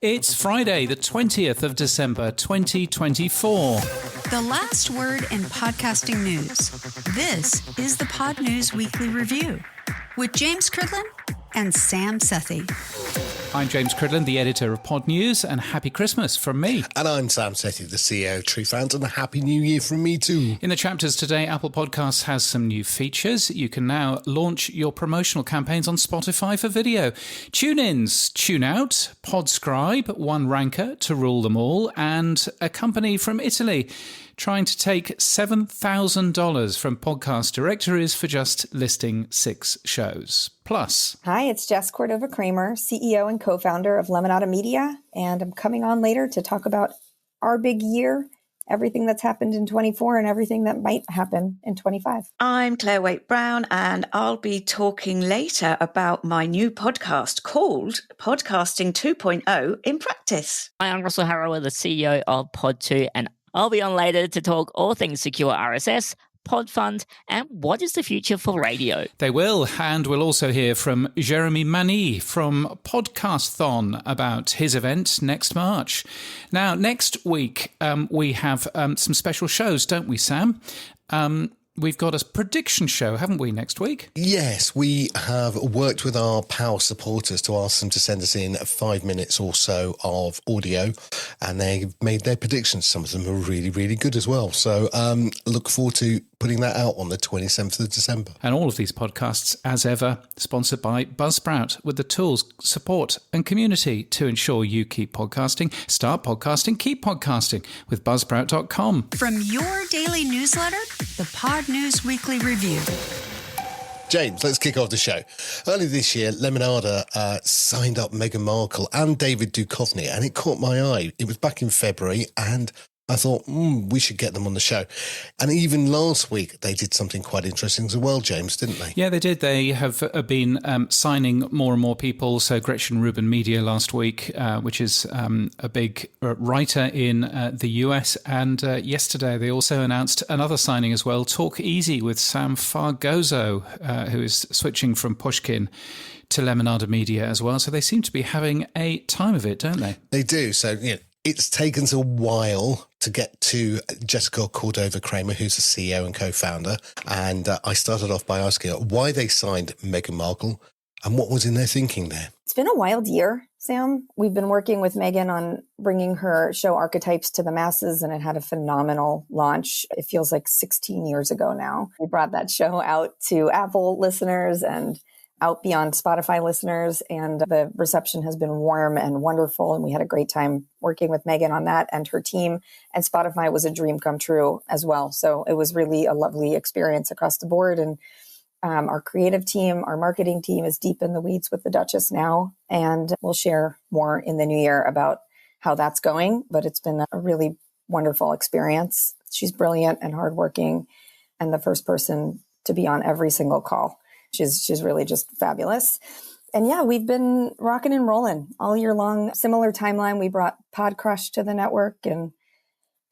It's Friday, the 20th of December, 2024. The last word in podcasting news. This is the Pod News Weekly Review with James Cridland and Sam Sethi. I'm James Cridland, the editor of Pod News, and happy Christmas from me. And I'm Sam Sethi, the CEO of True Fans, and a happy new year from me too. In the chapters today, Apple Podcasts has some new features. You can now launch your promotional campaigns on Spotify for video. Tune-ins, tune-out, Podscribe, one ranker to rule them all, and a company from Italy trying to take $7,000 from podcast directories for just listing 6 shows. Plus... Hi, it's Jessica Cordova Cramer, CEO and co-founder of Lemonada Media, and I'm coming on later to talk about our big year, everything that's happened in 24 and everything that might happen in 25. I'm Claire Waite-Brown, and I'll be talking later about my new podcast called Podcasting 2.0 in Practice. I'm Russell Harrower, the CEO of Podthon, and I'll be on later to talk all things secureRSS, Podthon, and what is the future for radio. They will, and we'll also hear from Jeremy Mani from Podthon about his event next March. Now, next week, we have some special shows, don't we, Sam? We've got a prediction show, haven't we, next week? Yes, we have worked with our power supporters to ask them to send us in 5 minutes or so of audio, and they've made their predictions. Some of them are really, really good as well. So look forward to putting that out on the 27th of December. And all of these podcasts, as ever, sponsored by Buzzsprout, with the tools, support and community to ensure you keep podcasting, start podcasting, keep podcasting with buzzsprout.com. From your daily newsletter, the Pod News Weekly Review. James, let's kick off the show. Earlier this year, Lemonada signed up Meghan Markle and David Duchovny, and it caught my eye. It was back in February, and I thought, we should get them on the show. And even last week, they did something quite interesting as well, James, didn't they? Yeah, they did. They have been signing more and more people. So Gretchen Rubin Media last week, which is a big writer in the US. And yesterday, they also announced another signing as well, Talk Easy with Sam Fargozo, who is switching from Pushkin to Lemonada Media as well. So they seem to be having a time of it, don't they? They do. So, it's taken us a while to get to Jessica Cordova Cramer, who's the CEO and co-founder. And I started off by asking her why they signed Meghan Markle and what was in their thinking there. It's been a wild year, Sam. We've been working with Meghan on bringing her show Archetypes to the masses, and it had a phenomenal launch. It feels like 16 years ago now. We brought that show out to Apple listeners and out beyond Spotify listeners, and the reception has been warm and wonderful. And we had a great time working with Meghan on that and her team. And Spotify was a dream come true as well. So it was really a lovely experience across the board. And our creative team, our marketing team is deep in the weeds with the Duchess now. And we'll share more in the new year about how that's going. But it's been a really wonderful experience. She's brilliant and hardworking, and the first person to be on every single call. She's really just fabulous. And yeah, we've been rocking and rolling all year long. Similar timeline. We brought Pod Crush to the network, and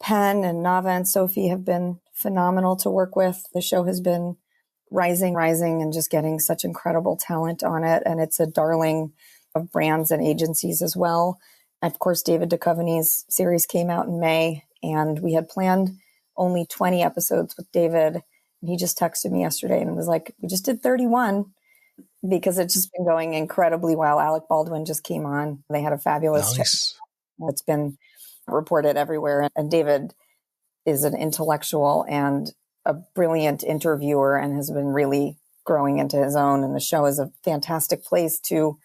Penn and Nava and Sophie have been phenomenal to work with. The show has been rising and just getting such incredible talent on it. And it's a darling of brands and agencies as well. Of course, David Duchovny's series came out in May, and we had planned only 20 episodes with David. He just texted me yesterday and was like, we just did 31 because it's just been going incredibly well. Alec Baldwin just came on. They had a fabulous chat. It's been reported everywhere. And David is an intellectual and a brilliant interviewer and has been really growing into his own. And the show is a fantastic place to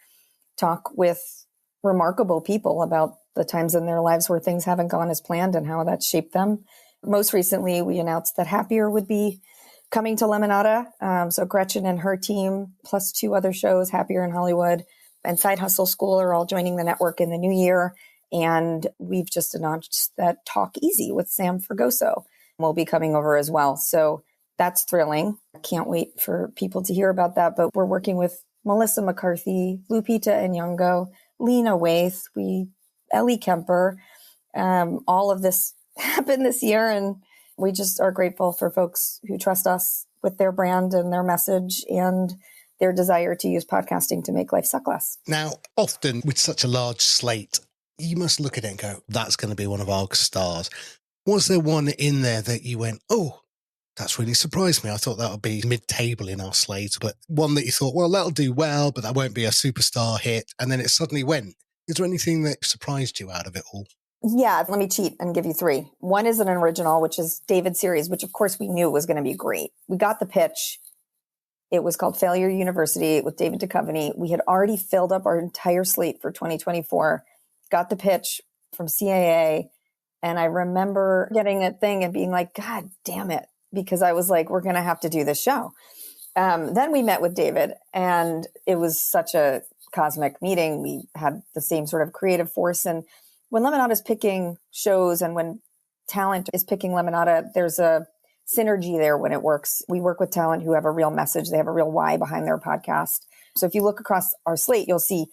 talk with remarkable people about the times in their lives where things haven't gone as planned and how that's shaped them. Most recently, we announced that Happier would be coming to Lemonada. So Gretchen and her team, plus 2 other shows, Happier in Hollywood and Side Hustle School, are all joining the network in the new year. And we've just announced that Talk Easy with Sam Fargozo will be coming over as well. So that's thrilling. I can't wait for people to hear about that. But we're working with Melissa McCarthy, Lupita Nyong'o, Lena Waithe, Ellie Kemper. All of this happened this year, and we just are grateful for folks who trust us with their brand and their message and their desire to use podcasting to make life suck less. Now, often with such a large slate you must look at it and go, that's going to be one of our stars. Was there one in there that you went, oh, that's really surprised me? I thought that would be mid-table in our slate, but one that you thought, well, that'll do well, but that won't be a superstar hit. And then it suddenly went. Is there anything that surprised you out of it all? Yeah, let me cheat and give you three. One is an original, which is David's series, which of course we knew was going to be great. We got the pitch. It was called Failure University with David Duchovny. We had already filled up our entire slate for 2024, got the pitch from CAA. And I remember getting a thing and being like, God damn it. Because I was like, we're going to have to do this show. Then we met with David and it was such a cosmic meeting. We had the same sort of creative force. And when Lemonada is picking shows and when talent is picking Lemonada, there's a synergy there when it works. We work with talent who have a real message. They have a real why behind their podcast. So if you look across our slate, you'll see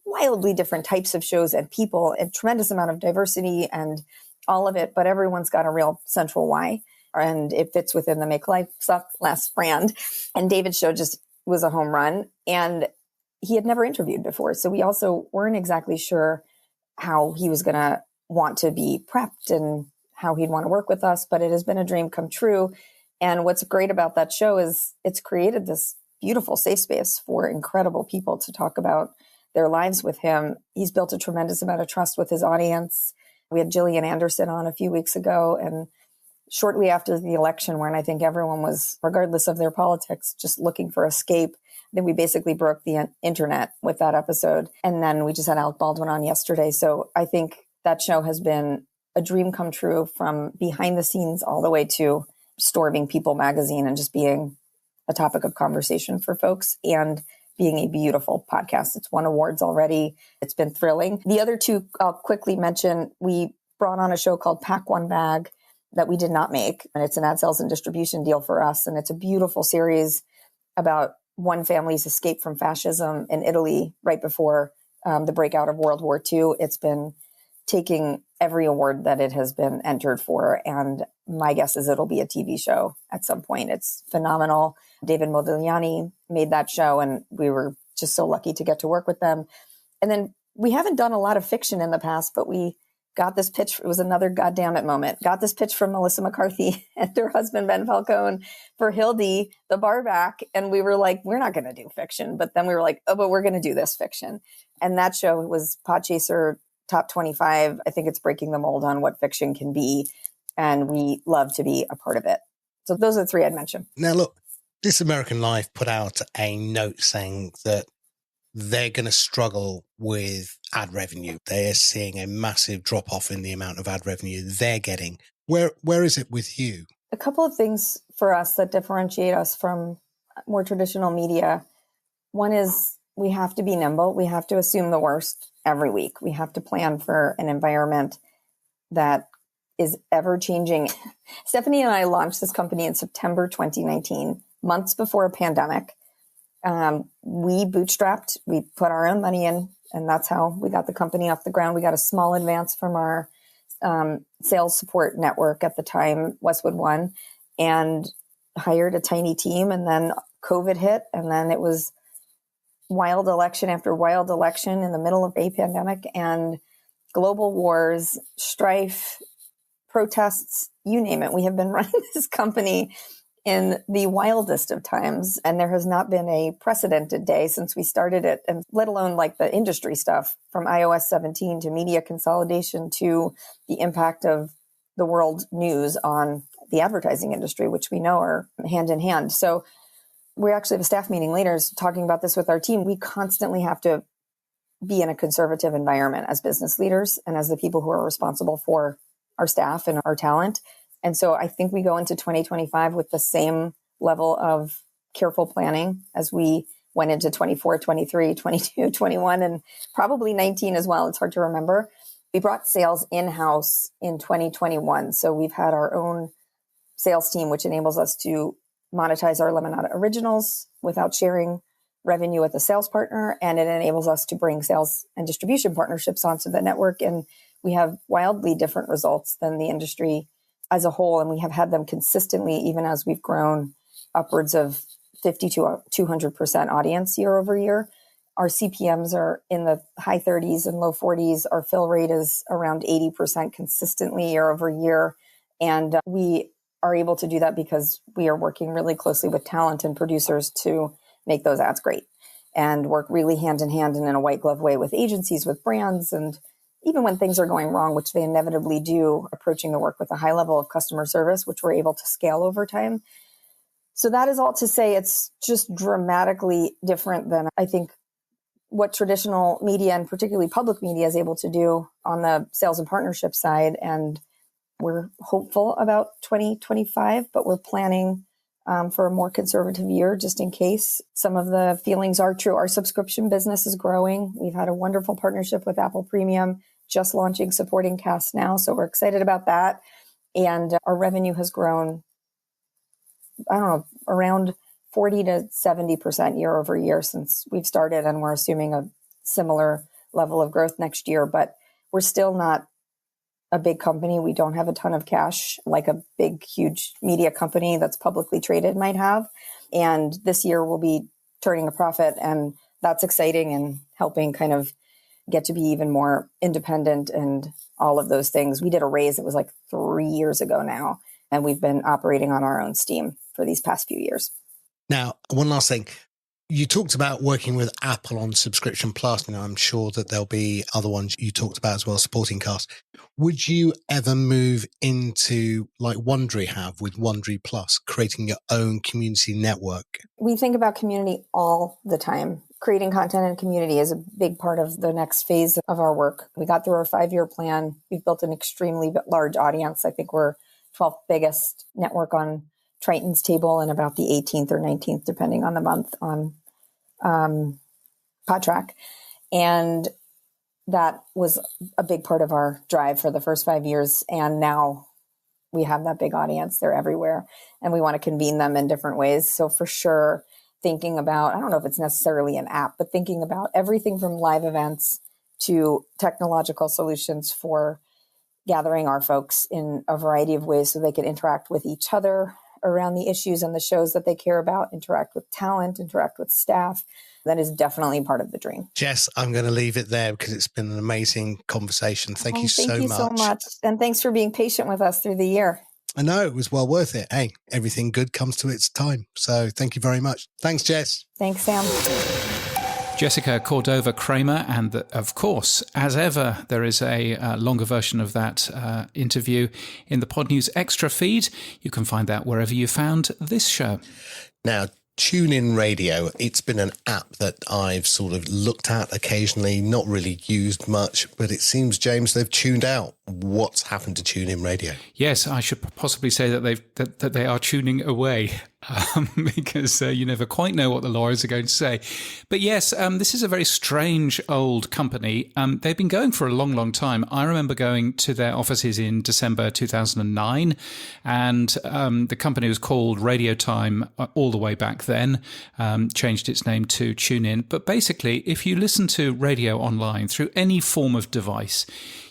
wildly different types of shows and people, a tremendous amount of diversity and all of it, but everyone's got a real central why. And it fits within the Make Life Suck Less brand. And David's show just was a home run. And he had never interviewed before. So we also weren't exactly sure how he was going to want to be prepped and how he'd want to work with us. But it has been a dream come true. And what's great about that show is it's created this beautiful safe space for incredible people to talk about their lives with him. He's built a tremendous amount of trust with his audience. We had Gillian Anderson on a few weeks ago, and shortly after the election, when I think everyone was, regardless of their politics, just looking for escape, then we basically broke the internet with that episode. And then we just had Alec Baldwin on yesterday. So I think that show has been a dream come true from behind the scenes all the way to storming People magazine and just being a topic of conversation for folks and being a beautiful podcast. It's won awards already. It's been thrilling. The other two I'll quickly mention, we brought on a show called Pack One Bag that we did not make. And it's an ad sales and distribution deal for us. And it's a beautiful series about one family's escape from fascism in Italy right before the breakout of World War II. It's been taking every award that it has been entered for. And my guess is it'll be a TV show at some point. It's phenomenal. David Modigliani made that show and we were just so lucky to get to work with them. And then we haven't done a lot of fiction in the past, but we got this pitch. It was another goddammit moment. Got this pitch from Melissa McCarthy and her husband, Ben Falcone, for Hildy, the barback. And we were like, we're not going to do fiction. But then we were like, oh, but we're going to do this fiction. And that show was Podchaser Top 25. I think it's breaking the mold on what fiction can be. And we love to be a part of it. So those are the three I'd mention. Now, look, This American Life put out a note saying that they're going to struggle with ad revenue. They're seeing a massive drop off in the amount of ad revenue they're getting. Where is it with you? A couple of things for us that differentiate us from more traditional media. One is we have to be nimble. We have to assume the worst every week. We have to plan for an environment that is ever changing. Stephanie and I launched this company in September 2019, months before a pandemic. We bootstrapped, we put our own money in, and that's how we got the company off the ground. We got a small advance from our sales support network at the time, Westwood One, and hired a tiny team. And then COVID hit, and then it was wild election after wild election in the middle of a pandemic and global wars, strife, protests, you name it. We have been running this company in the wildest of times. And there has not been a precedented day since we started it, and let alone like the industry stuff from iOS 17 to media consolidation to the impact of the world news on the advertising industry, which we know are hand in hand. So we actually have a staff meeting later talking about this with our team. We constantly have to be in a conservative environment as business leaders and as the people who are responsible for our staff and our talent. And so I think we go into 2025 with the same level of careful planning as we went into 24, 23, 22, 21, and probably 19 as well. It's hard to remember. We brought sales in-house in 2021. So we've had our own sales team, which enables us to monetize our Lemonada originals without sharing revenue with a sales partner. And it enables us to bring sales and distribution partnerships onto the network. And we have wildly different results than the industry as a whole. And we have had them consistently, even as we've grown upwards of 50 to 200% audience year over year. Our CPMs are in the high 30s and low 40s. Our fill rate is around 80% consistently year over year. And we are able to do that because we are working really closely with talent and producers to make those ads great and work really hand in hand and in a white glove way with agencies, with brands. And even when things are going wrong, which they inevitably do, approaching the work with a high level of customer service, which we're able to scale over time. So that is all to say it's just dramatically different than I think what traditional media and particularly public media is able to do on the sales and partnership side. And we're hopeful about 2025, but we're planning for a more conservative year just in case some of the feelings are true. Our subscription business is growing. We've had a wonderful partnership with Apple Premium, just launching supporting casts now. So we're excited about that. And our revenue has grown, around 40 to 70% year over year since we've started. And we're assuming a similar level of growth next year, but we're still not a big company. We don't have a ton of cash like a big, huge media company that's publicly traded might have. And this year we'll be turning a profit, and that's exciting and helping kind of get to be even more independent and all of those things. We did a raise. It was like 3 years ago now, and we've been operating on our own steam for these past few years. Now, one last thing. You talked about working with Apple on Subscription Plus. I'm sure that there'll be other ones you talked about as well, supporting cast. Would you ever move into like Wondery have with Wondery Plus, creating your own community network? We think about community all the time. Creating content and community is a big part of the next phase of our work. We got through our 5-year plan. We've built an extremely large audience. I think we're 12th biggest network on Triton's table and about the 18th or 19th, depending on the month, on Podtrac. And that was a big part of our drive for the first 5 years. And now we have that big audience. They're everywhere. And we want to convene them in different ways. So for sure, thinking about, I don't know if it's necessarily an app, but thinking about everything from live events to technological solutions for gathering our folks in a variety of ways so they can interact with each other around the issues and the shows that they care about, interact with talent, interact with staff. That is definitely part of the dream. Jess, I'm going to leave it there because it's been an amazing conversation. Thank you so much. Thank you so much. And thanks for being patient with us through the year. I know it was well worth it. Hey, everything good comes to its time. So thank you very much. Thanks, Jess. Thanks, Sam. Jessica Cordova Cramer. And of course, as ever, there is a longer version of that interview in the Pod News Extra feed. You can find that wherever you found this show. Now, TuneIn Radio, it's been an app that I've sort of looked at occasionally, not really used much, but it seems, James, they've tuned out. What's happened to TuneIn Radio? Yes, I should possibly say that they are tuning away because you never quite know what the lawyers are going to say. But yes, this is a very strange old company. They've been going for a long, long time. I remember going to their offices in December 2009, and the company was called Radio Time all the way back then, changed its name to TuneIn. But basically, if you listen to radio online through any form of device,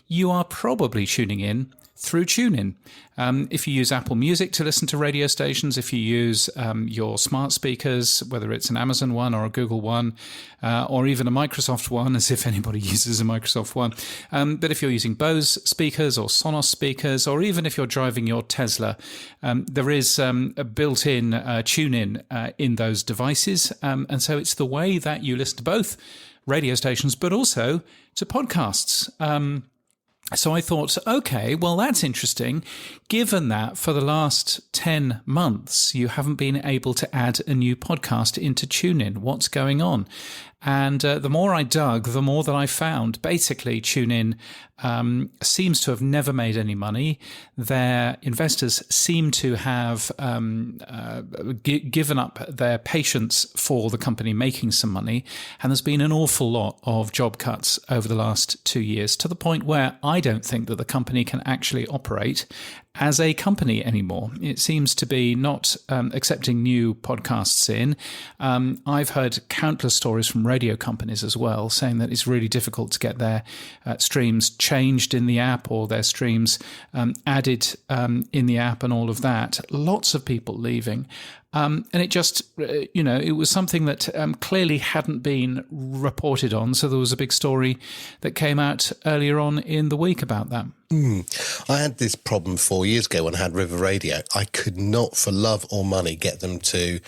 you are probably tuning in through TuneIn. If you use Apple Music to listen to radio stations, if you use your smart speakers, whether it's an Amazon one or a Google one, or even a Microsoft one, as if anybody uses a Microsoft one. But if you're using Bose speakers or Sonos speakers, or even if you're driving your Tesla, there is a built-in TuneIn in those devices. And so it's the way that you listen to both radio stations, but also to podcasts. So I thought, okay, well, that's interesting, given that for the last 10 months, you haven't been able to add a new podcast into TuneIn. What's going on? And the more I dug, the more that I found. Basically, TuneIn seems to have never made any money. Their investors seem to have given up their patience for the company making some money. And there's been an awful lot of job cuts over the last 2 years, to the point where I don't think that the company can actually operate as a company anymore. It seems to be not accepting new podcasts in. I've heard countless stories from radio companies as well, saying that it's really difficult to get their streams changed in the app or their streams added in the app and all of that. Lots of people leaving. And it just, it was something that clearly hadn't been reported on. So there was a big story that came out earlier on in the week about that. I had this problem 4 years ago when I had River Radio. I could not, for love or money, get them to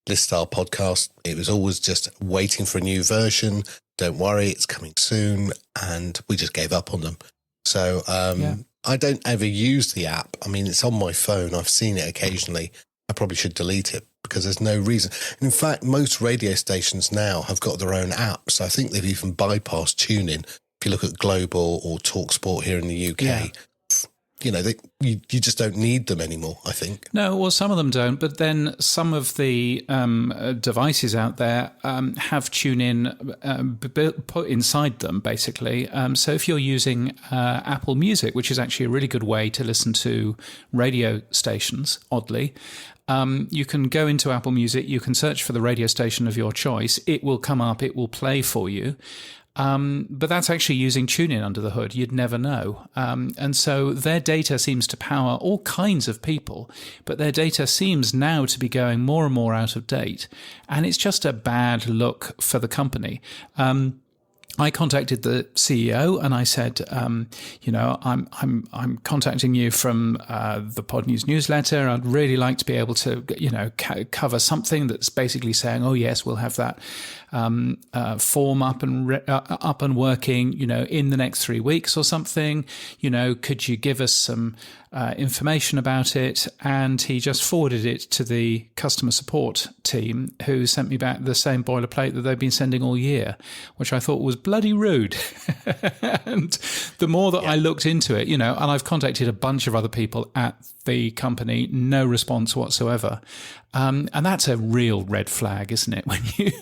list our podcast. It was always just waiting for a new version. Don't worry, it's coming soon. And we just gave up on them. So I don't ever use the app. I mean, it's on my phone. I've seen it occasionally. I probably should delete it because there's no reason. In fact, most radio stations now have got their own apps. I think they've even bypassed TuneIn. If you look at Global or TalkSport here in the UK, you just don't need them anymore, I think. No, well, some of them don't. But then some of the devices out there have TuneIn put inside them, basically. So if you're using Apple Music, which is actually a really good way to listen to radio stations, oddly, you can go into Apple Music, you can search for the radio station of your choice. It will come up, it will play for you. But that's actually using TuneIn under the hood. You'd never know. And so their data seems to power all kinds of people, but their data seems now to be going more and more out of date. And it's just a bad look for the company. I contacted the CEO and I said, I'm contacting you from the Pod News newsletter. I'd really like to be able to, cover something that's basically saying, oh yes, we'll have that form up and working, in the next 3 weeks or something. Could you give us some information about it? And he just forwarded it to the customer support team, who sent me back the same boilerplate that they've been sending all year, which I thought was bloody rude. And the more that I looked into it, and I've contacted a bunch of other people at the company, no response whatsoever. And that's a real red flag, isn't it,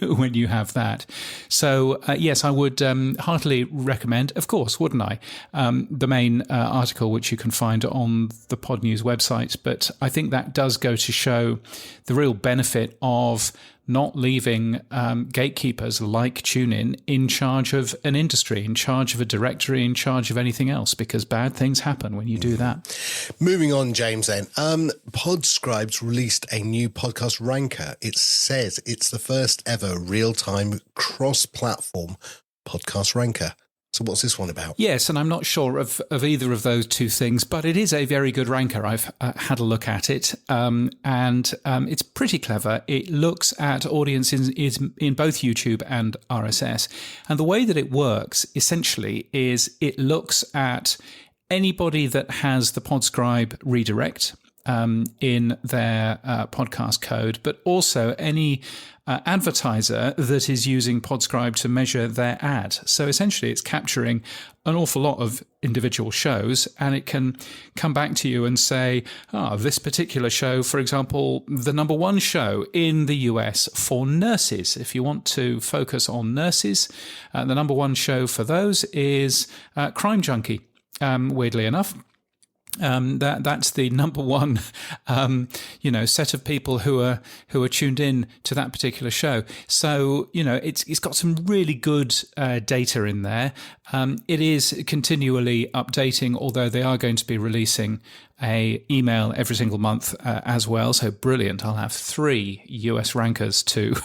when you have that? So, yes, I would heartily recommend, of course, wouldn't I, the main article, which you can find on the Pod News website. But I think that does go to show the real benefit of not leaving gatekeepers like TuneIn in charge of an industry, in charge of a directory, in charge of anything else, because bad things happen when you do that. Moving on, James, then. Podscribes released a new podcast ranker. It says it's the first ever real-time cross-platform podcast ranker. So what's this one about? Yes, and I'm not sure of either of those two things, but it is a very good ranker. I've had a look at it, and it's pretty clever. It looks at audiences in both YouTube and RSS. And the way that it works, essentially, is it looks at anybody that has the Podscribe redirect in their podcast code, but also any advertiser that is using Podscribe to measure their ad. So essentially it's capturing an awful lot of individual shows, and it can come back to you and say, this particular show, for example, the number one show in the US for nurses. If you want to focus on nurses, the number one show for those is Crime Junkie, weirdly enough. That's the number one, set of people who are tuned in to that particular show. So, it's got some really good data in there. It is continually updating, although they are going to be releasing a email every single month as well. So brilliant. I'll have 3 US rankers to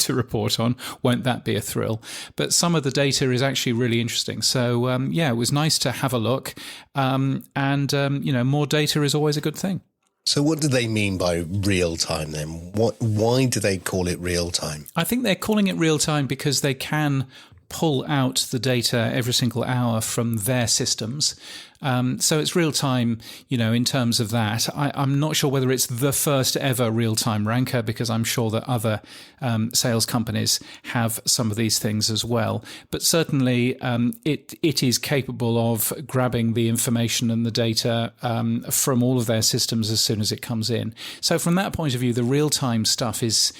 report on. Won't that be a thrill? But some of the data is actually really interesting. So, it was nice to have a look. More data is always a good thing. So what do they mean by real time then? Why do they call it real time? I think they're calling it real time because they can pull out the data every single hour from their systems. So it's real time, in terms of that. I'm not sure whether it's the first ever real time ranker, because I'm sure that other sales companies have some of these things as well. But certainly it is capable of grabbing the information and the data from all of their systems as soon as it comes in. So from that point of view, the real time stuff is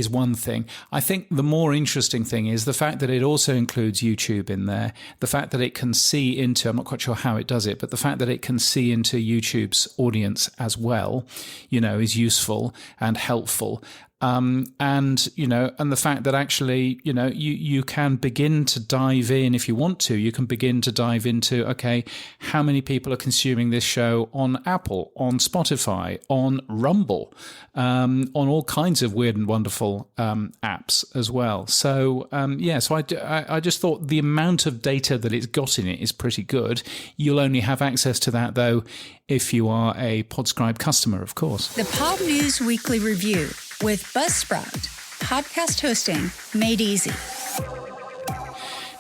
one thing. I think the more interesting thing is the fact that it also includes YouTube in there, the fact that it can see into, I'm not quite sure how it does it, but the fact that it can see into YouTube's audience as well, is useful and helpful. and the fact that actually, you can begin to dive in if you want to. You can begin to dive into, okay, how many people are consuming this show on Apple, on Spotify, on Rumble, on all kinds of weird and wonderful apps as well. So, so I just thought the amount of data that it's got in it is pretty good. You'll only have access to that, though, if you are a Podscribe customer, of course. The Pod News Weekly Review with Buzzsprout, podcast hosting made easy.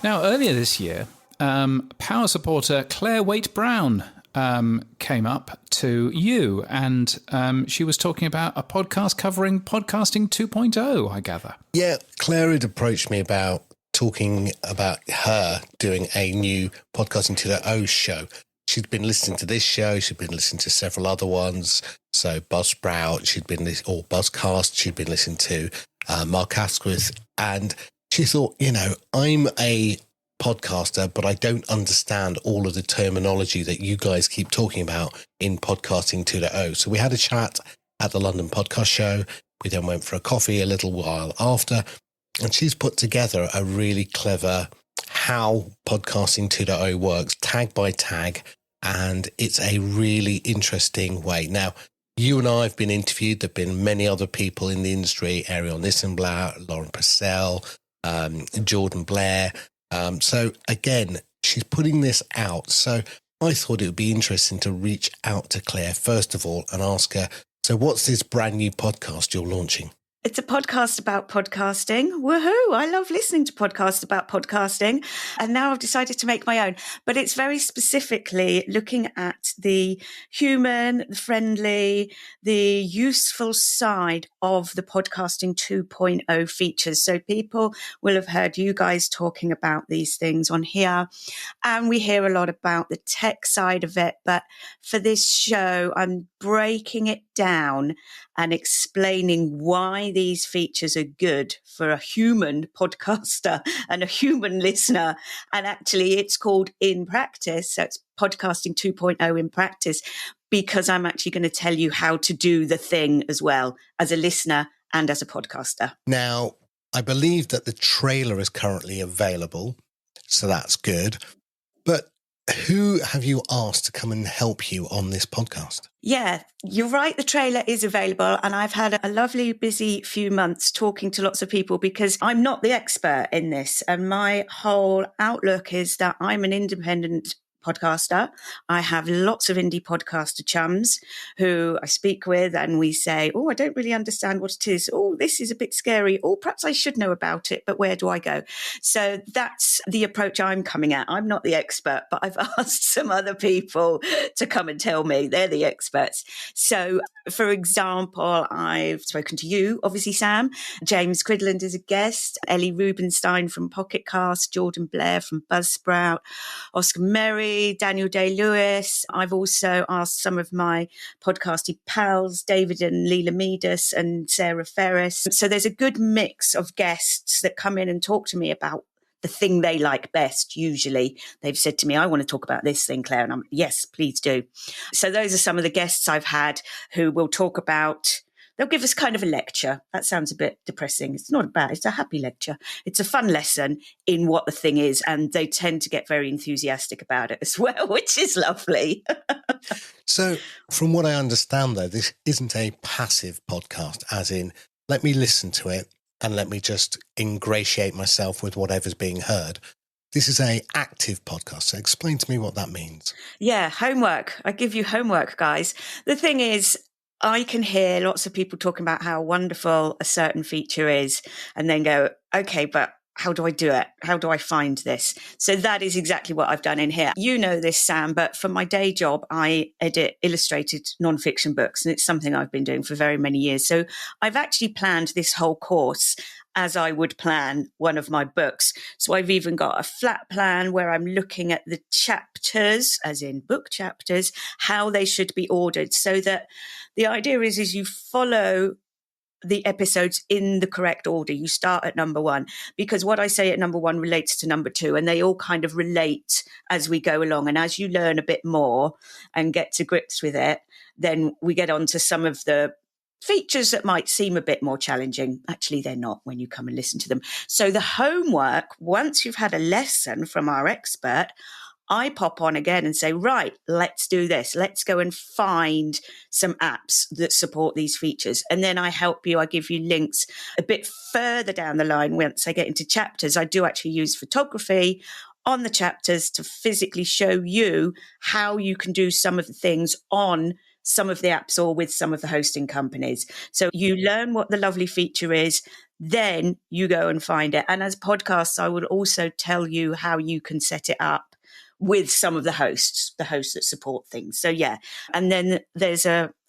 Now, earlier this year, Power supporter Claire Waite-Brown came up to you, and she was talking about a podcast covering podcasting 2.0, I gather. Yeah, Claire had approached me about talking about her doing a new Podcasting 2.0 show. She'd been listening to this show. She'd been listening to several other ones. So Buzzsprout, or Buzzcast, she'd been listening to Mark Asquith. And she thought, I'm a podcaster, but I don't understand all of the terminology that you guys keep talking about in Podcasting 2.0. So we had a chat at the London Podcast Show. We then went for a coffee a little while after. And she's put together a really clever how Podcasting 2.0 works, tag by tag. And it's a really interesting way. Now, you and I have been interviewed. There have been many other people in the industry, Ariel Nissenblatt, Lauren Purcell, Jordan Blair. So again, she's putting this out. So I thought it would be interesting to reach out to Claire, first of all, and ask her, so what's this brand new podcast you're launching? It's a podcast about podcasting. Woohoo! I love listening to podcasts about podcasting. And now I've decided to make my own. But it's very specifically looking at the human, the friendly, the useful side of the Podcasting 2.0 features. So people will have heard you guys talking about these things on here. And we hear a lot about the tech side of it. But for this show, I'm breaking it down and explaining why these features are good for a human podcaster and a human listener. And actually, it's called In Practice. So it's Podcasting 2.0 in Practice, because I'm actually going to tell you how to do the thing as well as a listener and as a podcaster. Now, I believe that the trailer is currently available, so that's good. But who have you asked to come and help you on this podcast? Yeah, you're right. The trailer is available, and I've had a lovely, busy few months talking to lots of people because I'm not the expert in this. And my whole outlook is that I'm an independent podcaster. I have lots of indie podcaster chums who I speak with, and we say, oh, I don't really understand what it is. Oh, this is a bit scary. Oh, perhaps I should know about it, but where do I go? So that's the approach I'm coming at. I'm not the expert, but I've asked some other people to come and tell me they're the experts. So, for example, I've spoken to you, obviously, Sam. James Cridland is a guest. Ellie Rubenstein from Pocket Cast, Jordan Blair from Buzzsprout, Oscar Merry, Daniel Day-Lewis. I've also asked some of my podcasting pals, David and Leela Medis and Sarah Ferris. So there's a good mix of guests that come in and talk to me about the thing they like best. Usually they've said to me, I want to talk about this thing, Claire. And I'm, yes, please do. So those are some of the guests I've had who will talk about. They'll give us kind of a lecture. That sounds a bit depressing. It's not bad. It's a happy lecture. It's a fun lesson in what the thing is. And they tend to get very enthusiastic about it as well, which is lovely. So from what I understand, though, this isn't a passive podcast, as in, let me listen to it and let me just ingratiate myself with whatever's being heard. This is an active podcast. So explain to me what that means. Yeah, homework. I give you homework, guys. The thing is, I can hear lots of people talking about how wonderful a certain feature is and then go, okay, but how do I do it? How do I find this? So that is exactly what I've done in here. You know this, Sam, but for my day job, I edit illustrated nonfiction books, and it's something I've been doing for very many years. So I've actually planned this whole course as I would plan one of my books. So I've even got a flat plan where I'm looking at the chapters, as in book chapters, how they should be ordered, so that the idea is you follow the episodes in the correct order. You start at number one, because what I say at number one relates to number two, and they all kind of relate as we go along. And as you learn a bit more and get to grips with it, then we get on to some of the features that might seem a bit more challenging. Actually, they're not when you come and listen to them. So the homework, once you've had a lesson from our expert, I pop on again and say, right, let's do this. Let's go and find some apps that support these features. And then I help you. I give you links a bit further down the line. Once I get into chapters, I do actually use photography on the chapters to physically show you how you can do some of the things on some of the apps or with some of the hosting companies. So you learn what the lovely feature is, then you go and find it. And as podcasts, I would also tell you how you can set it up with some of the hosts that support things. So yeah. And then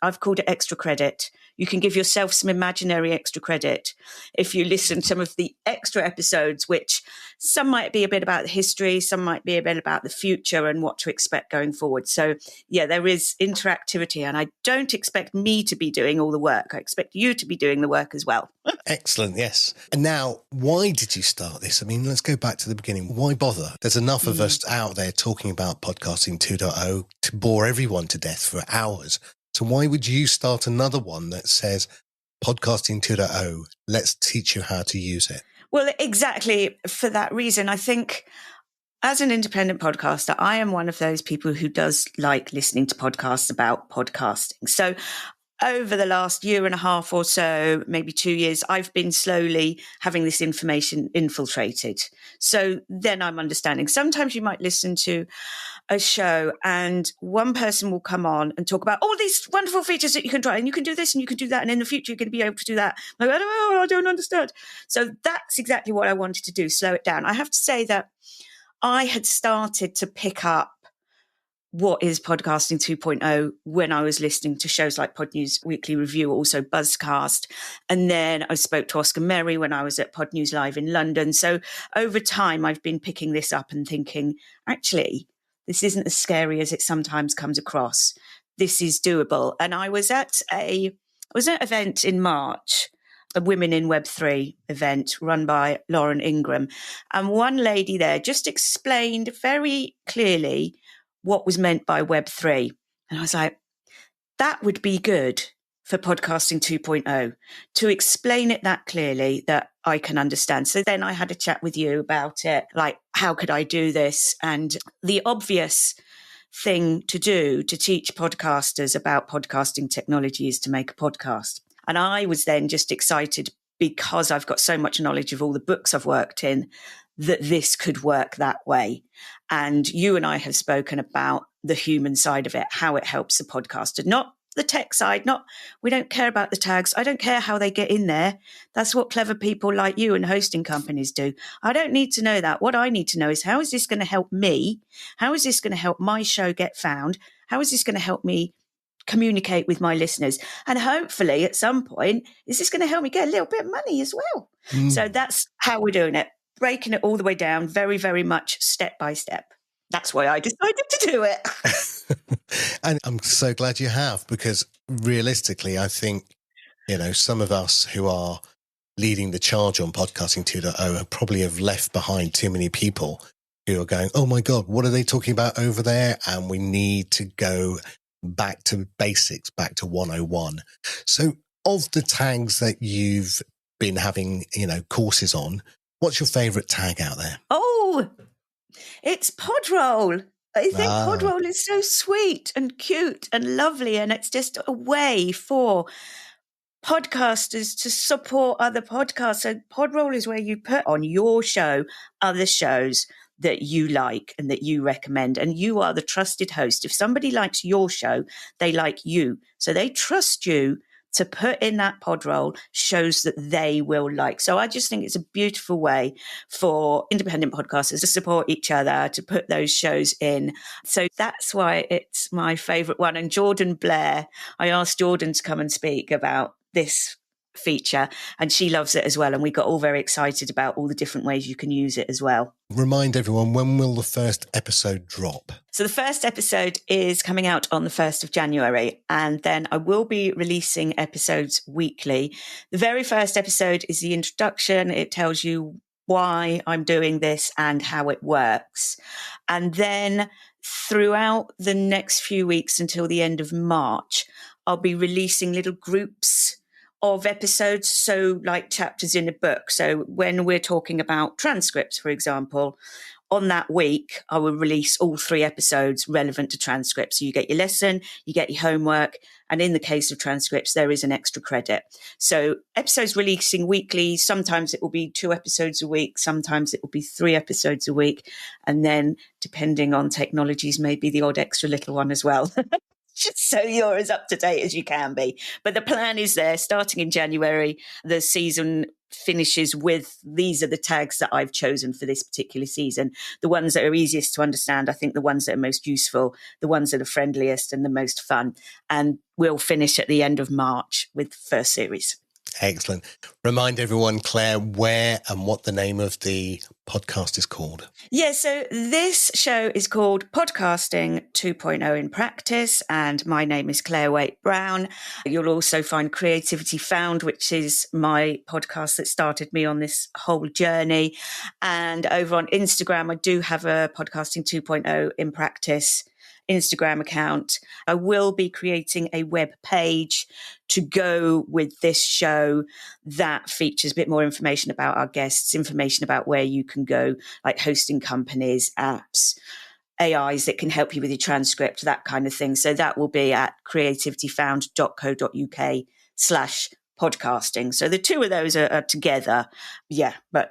I've called it extra credit. You can give yourself some imaginary extra credit if you listen to some of the extra episodes, which some might be a bit about the history, some might be a bit about the future and what to expect going forward. So yeah, there is interactivity, and I don't expect me to be doing all the work. I expect you to be doing the work as well. Excellent, yes. And now, why did you start this? I mean, let's go back to the beginning. Why bother? There's enough of us out there talking about podcasting 2.0 to bore everyone to death for hours. So why would you start another one that says podcasting 2.0, let's teach you how to use it? Well, exactly for that reason. I think as an independent podcaster, I am one of those people who does like listening to podcasts about podcasting. So over the last year and a half or so, maybe 2 years, I've been slowly having this information infiltrated. So then I'm understanding. Sometimes you might listen to a show and one person will come on and talk about all these wonderful features that you can try, and you can do this and you can do that, and in the future you're going to be able to do that. Like, I don't understand. So that's exactly what I wanted to do, slow it down. I have to say that I had started to pick up what is podcasting 2.0 when I was listening to shows like Pod News Weekly Review, also Buzzcast. And then I spoke to Oscar Merry when I was at Pod News Live in London. So over time, I've been picking this up and thinking, actually, this isn't as scary as it sometimes comes across. This is doable. And I was at an event in March, a Women in Web3 event run by Lauren Ingram. And one lady there just explained very clearly what was meant by Web3. And I was like, that would be good for podcasting 2.0, to explain it that clearly that I can understand. So then I had a chat with you about it, like, how could I do this? And the obvious thing to do to teach podcasters about podcasting technology is to make a podcast. And I was then just excited because I've got so much knowledge of all the books I've worked in that this could work that way. And you and I have spoken about the human side of it, how it helps the podcaster, not the tech side, we don't care about the tags. I don't care how they get in there. That's what clever people like you and hosting companies do. I don't need to know that. What I need to know is, how is this going to help me? How is this going to help my show get found? How is this going to help me communicate with my listeners? And hopefully at some point, is this going to help me get a little bit of money as well? So that's how we're doing it, breaking it all the way down, very, very much step by step. That's why I decided to do it. And I'm so glad you have, because realistically, I think, some of us who are leading the charge on podcasting 2.0 probably have left behind too many people who are going, oh my God, what are they talking about over there? And we need to go back to basics, back to 101. So of the tags that you've been having, courses on, what's your favorite tag out there? Oh, it's Podroll. I think Podroll is so sweet and cute and lovely, and it's just a way for podcasters to support other podcasts. So Podroll is where you put on your show other shows that you like and that you recommend, and you are the trusted host. If somebody likes your show, they like you. So they trust you to put in that Podroll shows that they will like. So I just think it's a beautiful way for independent podcasters to support each other, to put those shows in. So that's why it's my favorite one. And Jordan Blair, I asked Jordan to come and speak about this feature, and she loves it as well. And we got all very excited about all the different ways you can use it as well. Remind everyone, when will the first episode drop? So the first episode is coming out on the 1st of January, and then I will be releasing episodes weekly. The very first episode is the introduction. It tells you why I'm doing this and how it works. And then throughout the next few weeks until the end of March, I'll be releasing little groups of episodes, so like chapters in a book. So when we're talking about transcripts, for example, on that week, I will release all 3 episodes relevant to transcripts. So you get your lesson, you get your homework, and in the case of transcripts, there is an extra credit. So episodes releasing weekly, sometimes it will be 2 episodes a week, sometimes it will be 3 episodes a week, and then depending on technologies, maybe the odd extra little one as well. Just so you're as up to date as you can be. But the plan is there, starting in January. The season finishes with, these are the tags that I've chosen for this particular season. The ones that are easiest to understand, I think the ones that are most useful, the ones that are friendliest and the most fun. And we'll finish at the end of March with the first series. Excellent. Remind everyone, Claire, where and what the name of the podcast is called. Yeah, so this show is called Podcasting 2.0 in Practice, and my name is Claire Waite-Brown. You'll also find Creativity Found, which is my podcast that started me on this whole journey. And over on Instagram, I do have a Podcasting 2.0 in Practice Instagram account. I will be creating a web page to go with this show that features a bit more information about our guests, information about where you can go, like hosting companies, apps, AIs that can help you with your transcript, that kind of thing. So that will be at creativityfound.co.uk/podcasting. So the 2 of those are together. Yeah, but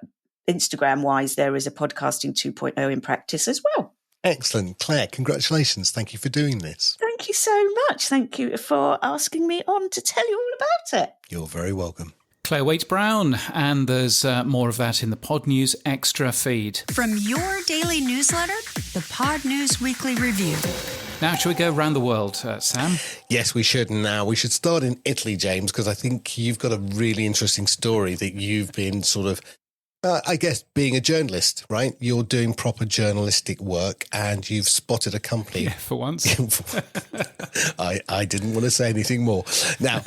Instagram wise, there is a Podcasting 2.0 in Practice as well. Excellent. Claire, congratulations. Thank you for doing this. Thank you so much. Thank you for asking me on to tell you all about it. You're very welcome. Claire Waite-Brown, and there's more of that in the Pod News Extra feed. From your daily newsletter, the Pod News Weekly Review. Now, shall we go around the world, Sam? Yes, we should. Now, we should start in Italy, James, because I think you've got a really interesting story that you've been sort of, I guess, being a journalist, right? You're doing proper journalistic work and you've spotted a company. Yeah, for once. I didn't want to say anything more. Now,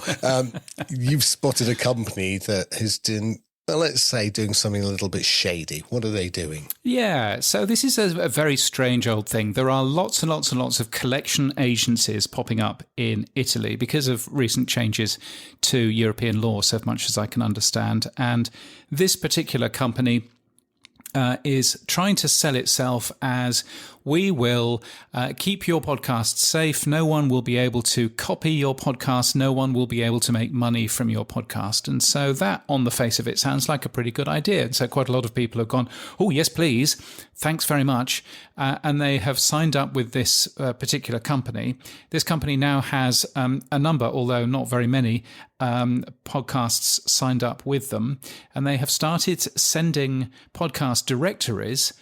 you've spotted a company that has done, well, let's say, doing something a little bit shady. What are they doing? Yeah, so this is a very strange old thing. There are lots and lots and lots of collection agencies popping up in Italy because of recent changes to European law, so much as I can understand. And this particular company is trying to sell itself as, we will keep your podcast safe. No one will be able to copy your podcast. No one will be able to make money from your podcast. And so that, on the face of it, sounds like a pretty good idea. And so quite a lot of people have gone, oh, yes, please. Thanks very much. And they have signed up with this particular company. This company now has a number, although not very many, podcasts signed up with them. And they have started sending podcast directories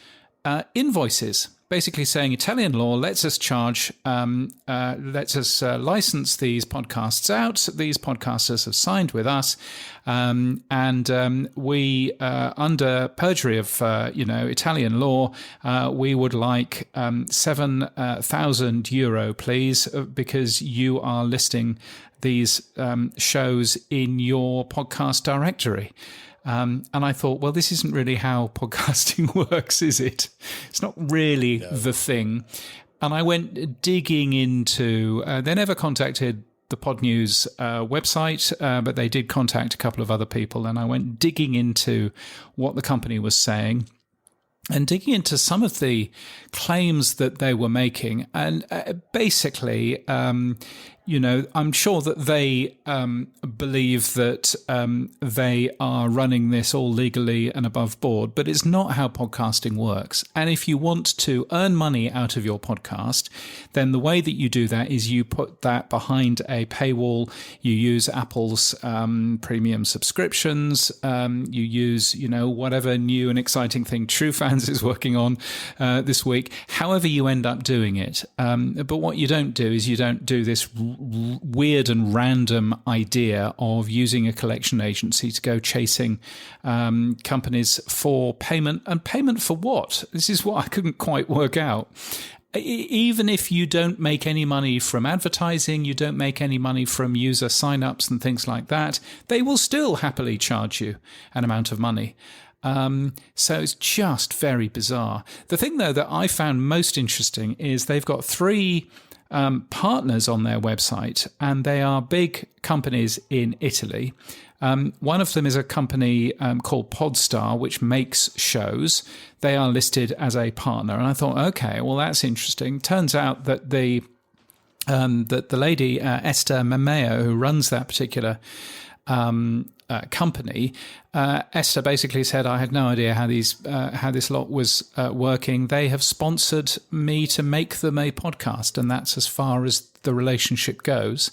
invoices, basically saying Italian law lets us charge, lets us license these podcasts out. These podcasters have signed with us, and we, under perjury of Italian law, we would like €7,000, please, because you are listing these shows in your podcast directory. And I thought, well, this isn't really how podcasting works, is it? It's not really the thing. And I went digging into, they never contacted the Pod News website, but they did contact a couple of other people. And I went digging into what the company was saying and digging into some of the claims that they were making. And basically, I'm sure that they believe that they are running this all legally and above board, but it's not how podcasting works. And if you want to earn money out of your podcast, then the way that you do that is you put that behind a paywall. You use Apple's premium subscriptions. You use, whatever new and exciting thing TrueFans is working on this week, however you end up doing it. But what you don't do is you don't do this weird and random idea of using a collection agency to go chasing companies for payment. And payment for what? This is what I couldn't quite work out. Even if you don't make any money from advertising, you don't make any money from user signups and things like that, they will still happily charge you an amount of money. So it's just very bizarre. The thing, though, that I found most interesting is they've got 3 partners on their website, and they are big companies in Italy. One of them is a company called Podstar, which makes shows. They are listed as a partner. And I thought, okay, well, that's interesting. Turns out that the lady, Esther Mameo, who runs that particular company, Esther basically said, I had no idea how this lot was working. They have sponsored me to make them a podcast, and that's as far as the relationship goes.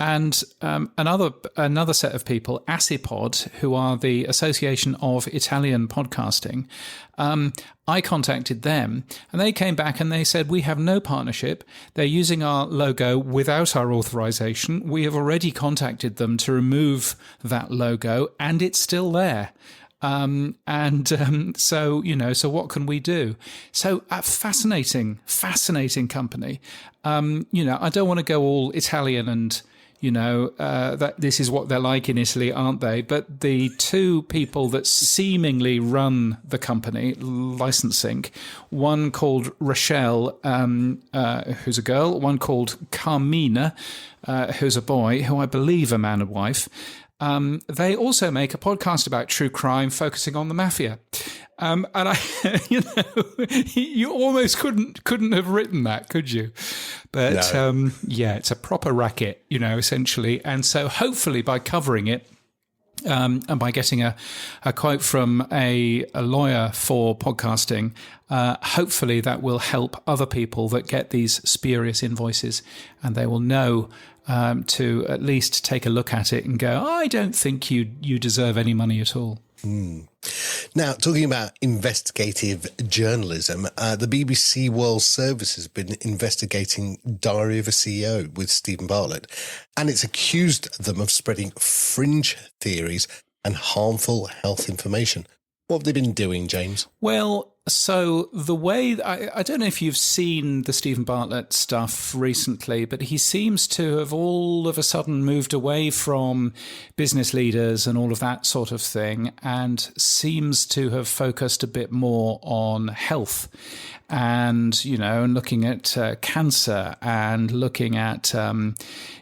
And another set of people, Assipod, who are the Association of Italian Podcasting, I contacted them, and they came back and they said, we have no partnership. They're using our logo without our authorization. We have already contacted them to remove that logo, and it's still there. So what can we do? So a fascinating company. I don't want to go all Italian and, that this is what they're like in Italy, aren't they? But the two people that seemingly run the company, licensing, one called Rochelle, who's a girl, one called Carmina, who's a boy, who I believe are man and wife. They also make a podcast about true crime focusing on the mafia. And I, you almost couldn't have written that, could you? But no. It's a proper racket, essentially. And so hopefully by covering it, and by getting a quote from a lawyer for podcasting, hopefully that will help other people that get these spurious invoices, and they will know to at least take a look at it and go, I don't think you deserve any money at all. Now, talking about investigative journalism, the BBC World Service has been investigating Diary of a CEO with Stephen Bartlett, and it's accused them of spreading fringe theories and harmful health information. What have they been doing, James? Well, so the way, I don't know if you've seen the Stephen Bartlett stuff recently, but he seems to have all of a sudden moved away from business leaders and all of that sort of thing, and seems to have focused a bit more on health and, and looking at cancer and looking at,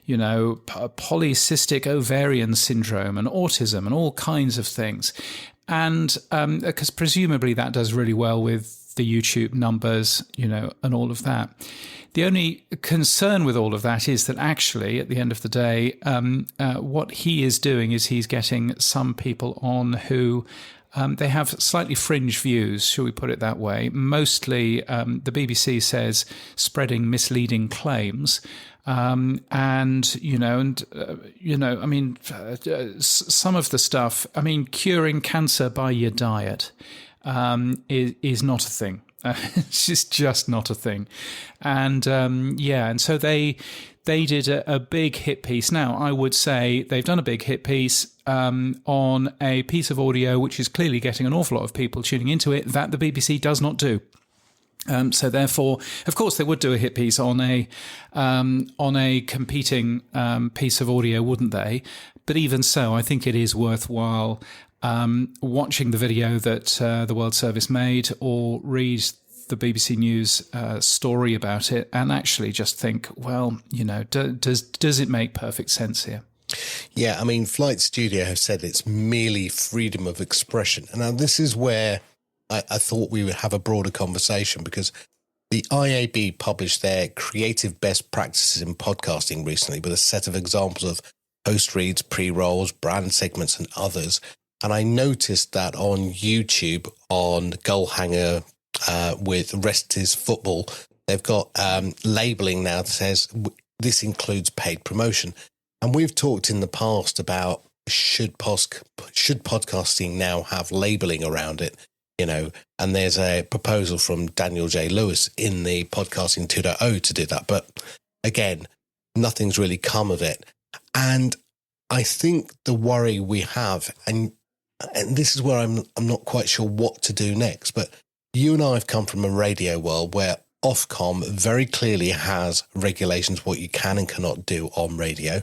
polycystic ovarian syndrome and autism and all kinds of things. And because presumably that does really well with the YouTube numbers, and all of that. The only concern with all of that is that actually, at the end of the day, what he is doing is he's getting some people on who they have slightly fringe views, shall we put it that way. Mostly, the BBC says, spreading misleading claims. Some of the stuff, curing cancer by your diet is not a thing. It's just not a thing. And and so they did a big hit piece. Now, I would say they've done a big hit piece on a piece of audio which is clearly getting an awful lot of people tuning into it that the BBC does not do. So therefore, of course, they would do a hit piece on a competing piece of audio, wouldn't they? But even so, I think it is worthwhile watching the video that the World Service made, or read the BBC News story about it, and actually just think, well, does it make perfect sense here? Yeah, Flight Studio have said it's merely freedom of expression. And now this is where I thought we would have a broader conversation, because the IAB published their creative best practices in podcasting recently with a set of examples of host reads, pre-rolls, brand segments and others. And I noticed that on YouTube, on Goalhanger with Rest is Football, they've got labeling now that says this includes paid promotion. And we've talked in the past about should podcasting now have labeling around it? And there's a proposal from Daniel J. Lewis in the Podcasting 2.0 to do that. But again, nothing's really come of it. And I think the worry we have, and this is where I'm not quite sure what to do next, but you and I have come from a radio world where Ofcom very clearly has regulations what you can and cannot do on radio.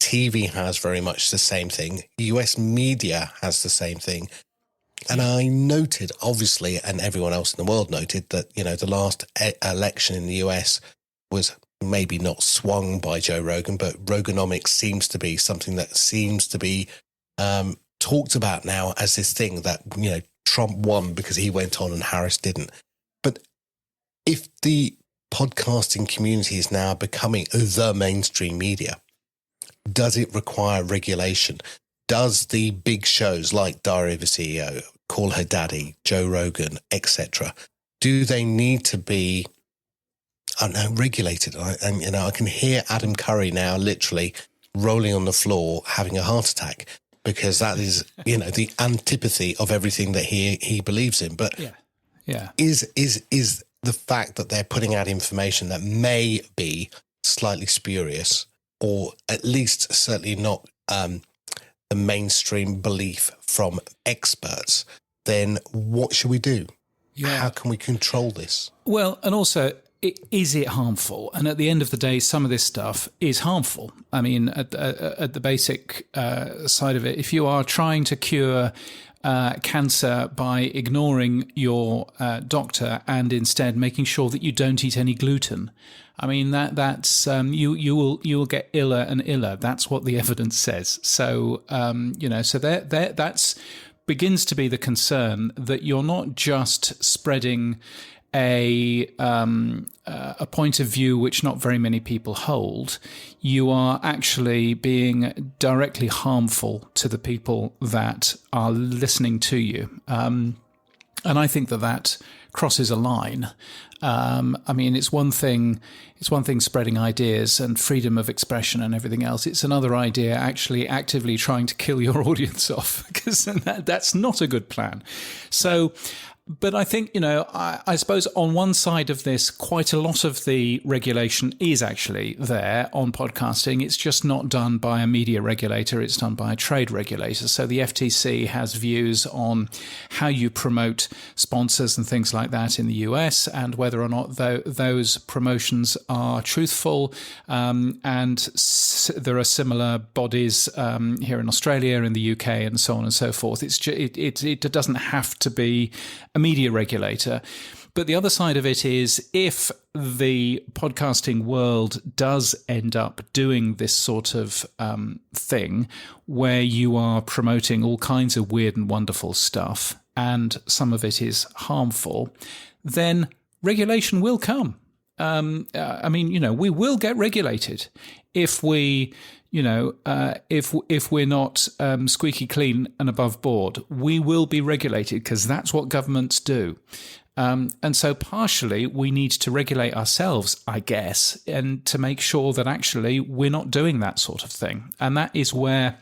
TV has very much the same thing. US media has the same thing. And I noted, obviously, and everyone else in the world noted that, the last election in the US, was maybe not swung by Joe Rogan, but Roganomics seems to be something that seems to be talked about now as this thing that, Trump won because he went on and Harris didn't. But if the podcasting community is now becoming the mainstream media, does it require regulation? Does the big shows like Diary of a CEO, Call Her Daddy, Joe Rogan, etc., do they need to be, regulated? And I can hear Adam Curry now literally rolling on the floor having a heart attack, because that is, the antipathy of everything that he believes in. But is the fact that they're putting out information that may be slightly spurious, or at least certainly not the mainstream belief from experts, then what should we do? Yeah. How can we control this? Well, and also, is it harmful? And at the end of the day, some of this stuff is harmful. I mean, at the basic side of it, if you are trying to cure cancer by ignoring your doctor and instead making sure that you don't eat any gluten, I mean that's you will get iller and iller. That's what the evidence says. So so that's begins to be the concern, that you're not just spreading a point of view which not very many people hold. You are actually being directly harmful to the people that are listening to you. And I think that crosses a line. I mean, it's one thing spreading ideas and freedom of expression and everything else. It's another idea actually actively trying to kill your audience off, because that's not a good plan. So, but I think, I suppose on one side of this, quite a lot of the regulation is actually there on podcasting. It's just not done by a media regulator. It's done by a trade regulator. So the FTC has views on how you promote sponsors and things like that in the US, and whether or not those promotions are truthful. And there are similar bodies here in Australia, in the UK, and so on and so forth. It doesn't have to be a media regulator. But the other side of it is, if the podcasting world does end up doing this sort of thing where you are promoting all kinds of weird and wonderful stuff, and some of it is harmful, then regulation will come. We will get regulated if we, if we're not squeaky clean and above board. We will be regulated, because that's what governments do. And so partially we need to regulate ourselves, I guess, and to make sure that actually we're not doing that sort of thing. And that is where,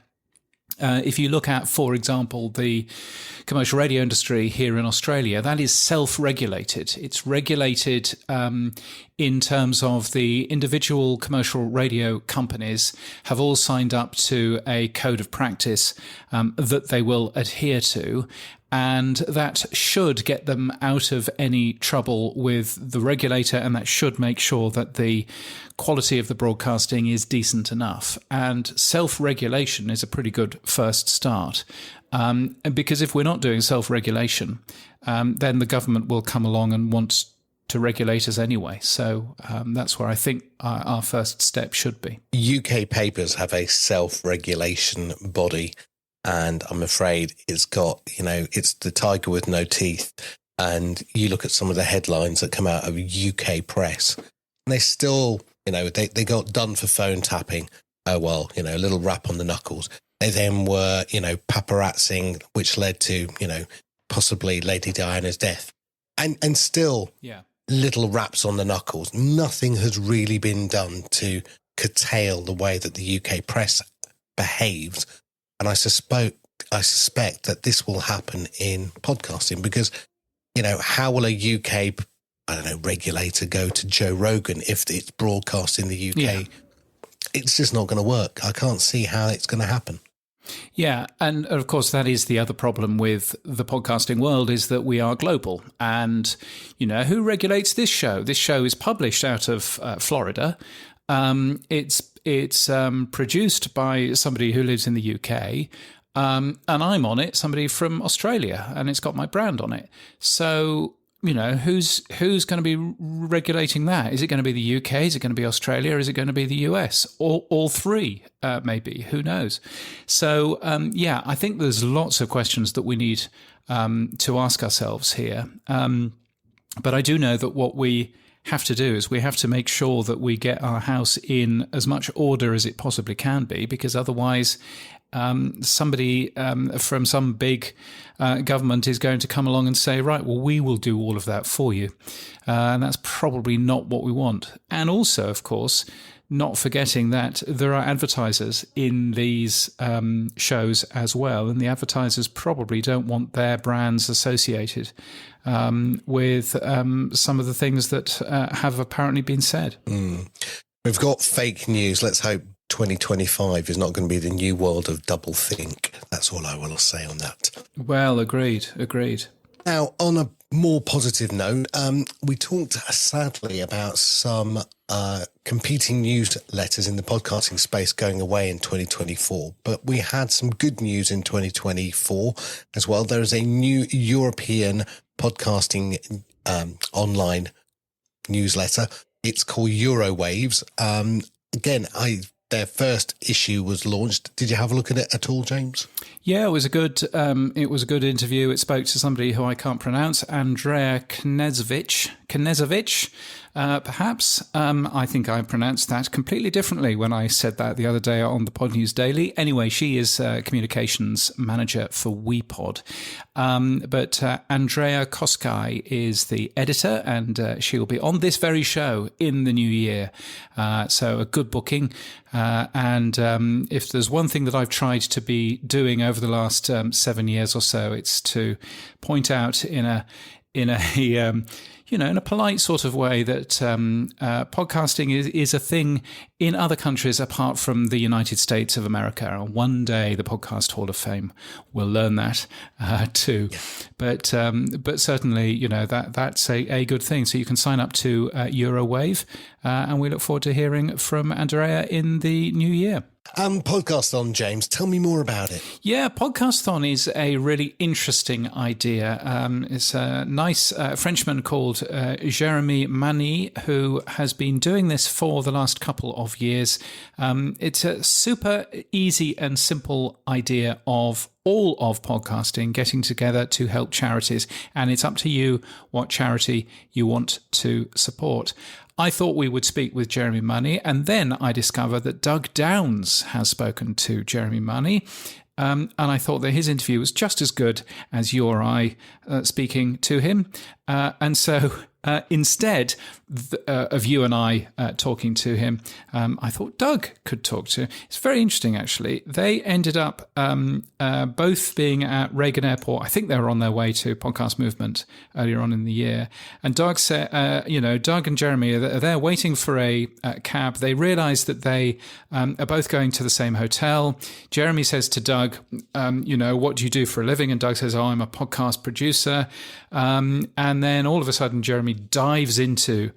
if you look at, for example, the commercial radio industry here in Australia, that is self-regulated. It's regulated in terms of the individual commercial radio companies have all signed up to a code of practice that they will adhere to. And that should get them out of any trouble with the regulator, and that should make sure that the quality of the broadcasting is decent enough. And self-regulation is a pretty good first start. Because if we're not doing self-regulation, then the government will come along and want to regulate us anyway. So that's where I think our first step should be. UK papers have a self-regulation body, and I'm afraid it's got, it's the tiger with no teeth. And you look at some of the headlines that come out of UK press, and they still, they got done for phone tapping. Oh, well, a little rap on the knuckles. They then were, paparazzing, which led to, possibly Lady Diana's death. And still, little raps on the knuckles. Nothing has really been done to curtail the way that the UK press behaves. And I suspect that this will happen in podcasting, because, how will a UK, regulator go to Joe Rogan if it's broadcast in the UK? Yeah. It's just not going to work. I can't see how it's going to happen. Yeah, and of course that is the other problem with the podcasting world, is that we are global. And, who regulates this show? This show is published out of Florida. It's produced by somebody who lives in the UK, and I'm on it, somebody from Australia, and it's got my brand on it. So, who's going to be regulating that? Is it going to be the UK? Is it going to be Australia? Is it going to be the US? Or all three, maybe? Who knows? So, I think there's lots of questions that we need to ask ourselves here. But I do know that what we have to do is we have to make sure that we get our house in as much order as it possibly can be, because otherwise somebody from some big government is going to come along and say, right, well, we will do all of that for you. And that's probably not what we want. And also, of course, not forgetting that there are advertisers in these shows as well. And the advertisers probably don't want their brands associated with some of the things that have apparently been said. We've got fake news. Let's hope 2025 is not going to be the new world of doublethink. That's all I will say on that. Well, agreed. Now, on a more positive note, we talked sadly about some competing newsletters in the podcasting space going away in 2024, but we had some good news in 2024 as well. There is a new European podcasting online newsletter. It's called Eurowaves. Again, their first issue was launched. Did you have a look at it at all, James? Yeah, it was a good interview. It spoke to somebody who I can't pronounce, Andrea Knezovic, perhaps. I think I pronounced that completely differently when I said that the other day on the Pod News Daily. Anyway, she is communications manager for WePod. But Andrea Koskai is the editor, and she'll be on this very show in the new year. So a good booking. And if there's one thing that I've tried to be doing over the last 7 years or so, it's to point out in a polite sort of way that podcasting is a thing in other countries apart from the United States of America. And one day the Podcast Hall of Fame will learn that too. But certainly, that's a good thing. So you can sign up to Eurowave, and we look forward to hearing from Andrea in the new year. Podthon, James, tell me more about it. Yeah, Podthon is a really interesting idea. It's a nice Frenchman called Jeremy Mani, who has been doing this for the last couple of years. It's a super easy and simple idea of all of podcasting getting together to help charities, and it's up to you what charity you want to support. I thought we would speak with Jeremy Money, and then I discovered that Doug Downs has spoken to Jeremy Money, and I thought that his interview was just as good as you or I speaking to him. And so instead of you and I talking to him, I thought Doug could talk to him. It's very interesting, actually. They ended up both being at Reagan Airport. I think they were on their way to Podcast Movement earlier on in the year. And Doug said, Doug and Jeremy are there waiting for a cab. They realize that they are both going to the same hotel. Jeremy says to Doug, what do you do for a living? And Doug says, I'm a podcast producer. And then all of a sudden, Jeremy dives into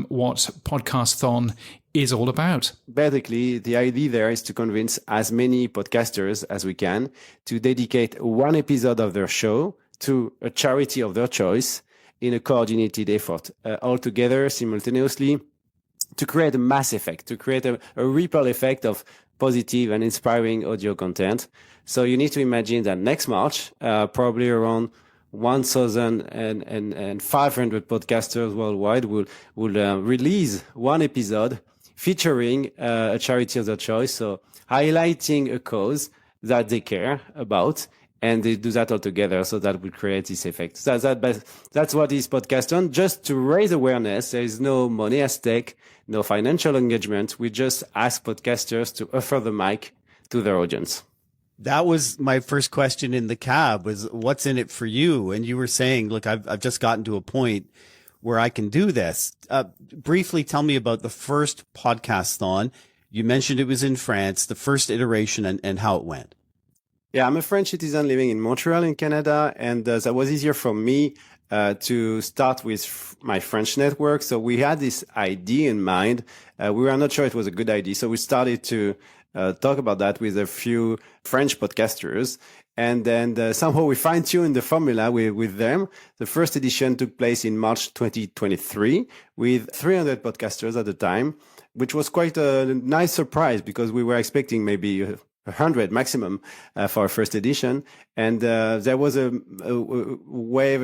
what Podthon is all about. Basically, the idea there is to convince as many podcasters as we can to dedicate one episode of their show to a charity of their choice in a coordinated effort, all together simultaneously, to create a mass effect, to create a ripple effect of positive and inspiring audio content. So you need to imagine that next March, probably around 1,500 podcasters worldwide will release one episode featuring a charity of their choice, so highlighting a cause that they care about, and they do that all together, so that will create this effect. So that's what is Podthon, just to raise awareness. There is no money at stake, no financial engagement. We just ask podcasters to offer the mic to their audience. That was my first question in the cab, was what's in it for you? And you were saying, look, I've just gotten to a point where I can do this. Briefly tell me about the first Podthon. You mentioned it was in France, the first iteration, and how it went. Yeah, I'm a French citizen living in Montreal in Canada, and that was easier for me to start with my French network. So we had this idea in mind. We were not sure it was a good idea. So we started to talk about that with a few French podcasters. And then somehow we fine-tuned the formula with them. The first edition took place in March 2023 with 300 podcasters at the time, which was quite a nice surprise because we were expecting maybe 100 maximum for our first edition. And there was a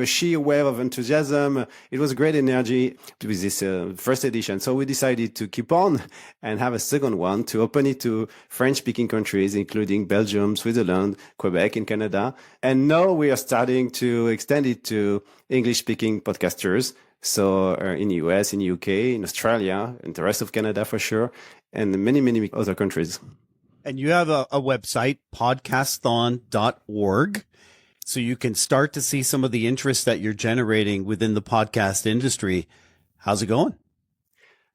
sheer wave of enthusiasm. It was a great energy with this first edition. So we decided to keep on and have a second one to open it to French-speaking countries, including Belgium, Switzerland, Quebec, and Canada. And now we are starting to extend it to English-speaking podcasters. So in the US, in the UK, in Australia, and the rest of Canada for sure, and many, many other countries. And you have a website, podcasts.A, so you can start to see some of the interest that you're generating within the podcast industry. How's it going?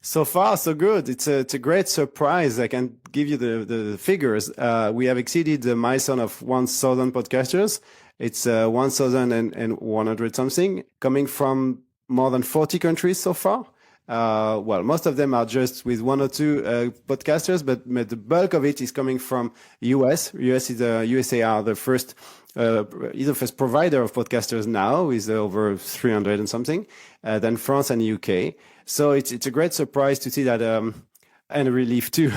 So far, so good. It's a great surprise. I can give you the figures. We have exceeded the milestone of 1,000 podcasters. It's 1,100 something, coming from more than 40 countries so far. Well, most of them are just with one or two podcasters, but the bulk of it is coming from US. USA are the first provider of podcasters now, with over 300 and something. Then France and UK. So it's a great surprise to see that, and a relief too,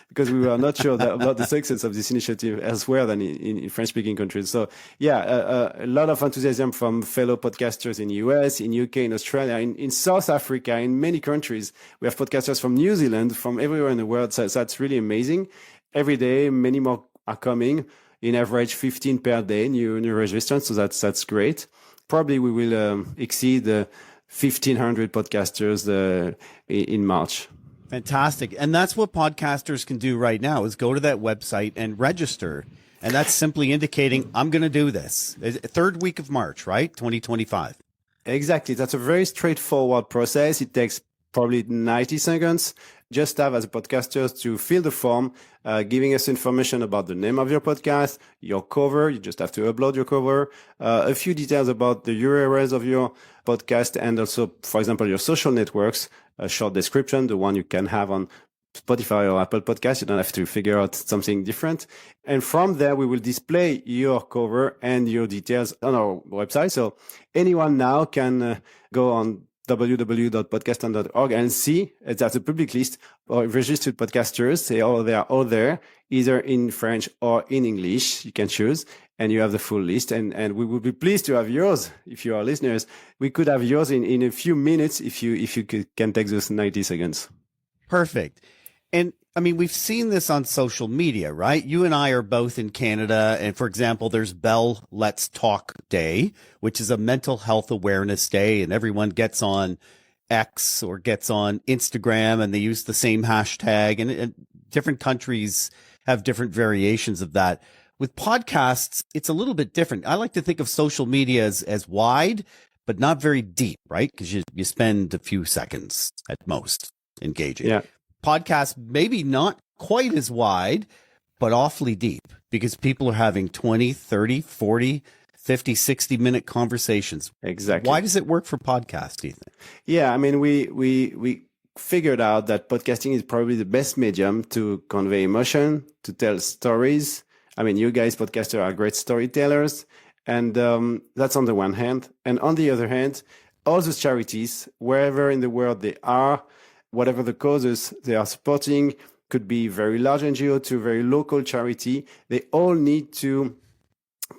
because we were not sure about the success of this initiative elsewhere than in French-speaking countries. So yeah, a lot of enthusiasm from fellow podcasters in US, in UK, in Australia, in South Africa, in many countries. We have podcasters from New Zealand, from everywhere in the world. So that's really amazing. Every day, many more are coming. In average, 15 per day, new registrants. So that's great. Probably we will exceed 1,500 podcasters in March. Fantastic. And that's what podcasters can do right now, is go to that website and register. And that's simply indicating, I'm going to do this. Third week of March, right? 2025. Exactly. That's a very straightforward process. It takes probably 90 seconds. Just have as podcasters to fill the form, giving us information about the name of your podcast, your cover. You just have to upload your cover, a few details about the URLs of your podcast, and also, for example, your social networks, a short description, the one you can have on Spotify or Apple Podcasts. You don't have to figure out something different. And from there, we will display your cover and your details on our website. So anyone now can go on www.podcasts.org and see that's a public list of registered podcasters. They are all there, either in French or in English. You can choose, and you have the full list. And we would be pleased to have yours if you are listeners. We could have yours in a few minutes if you can take those 90 seconds. Perfect. And I mean, we've seen this on social media, right? You and I are both in Canada. And for example, there's Bell Let's Talk Day, which is a mental health awareness day. And everyone gets on X or gets on Instagram and they use the same hashtag. And different countries have different variations of that. With podcasts, it's a little bit different. I like to think of social media as wide, but not very deep, right? Because you spend a few seconds at most engaging. Yeah. Podcasts, maybe not quite as wide, but awfully deep, because people are having 20, 30, 40, 50, 60-minute conversations. Exactly. Why does it work for podcasts, do you think? Yeah, I mean, we figured out that podcasting is probably the best medium to convey emotion, to tell stories. I mean, you guys, podcasters, are great storytellers. And that's on the one hand. And on the other hand, all those charities, wherever in the world they are, whatever the causes they are supporting, could be very large NGO to very local charity, they all need to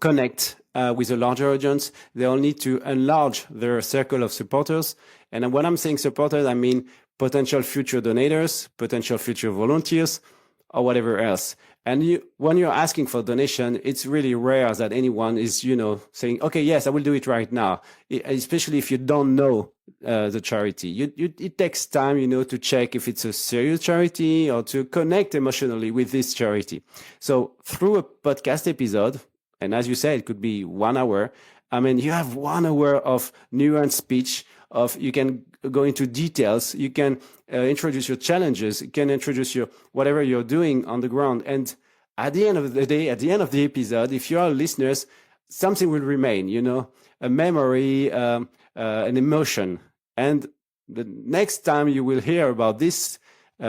connect with a larger audience. They all need to enlarge their circle of supporters. And when I'm saying supporters, I mean potential future donors, potential future volunteers, or whatever else. And when you're asking for donation, it's really rare that anyone is, saying, okay, yes, I will do it right now. Especially if you don't know the charity. It takes time, to check if it's a serious charity or to connect emotionally with this charity. So through a podcast episode, and as you said, it could be 1 hour. I mean, you have 1 hour of nuanced speech, you can go into details. You can introduce your challenges. You can introduce whatever you're doing on the ground. And at the end of the day, at the end of the episode, if you are listeners, something will remain, a memory, an emotion. And the next time you will hear about this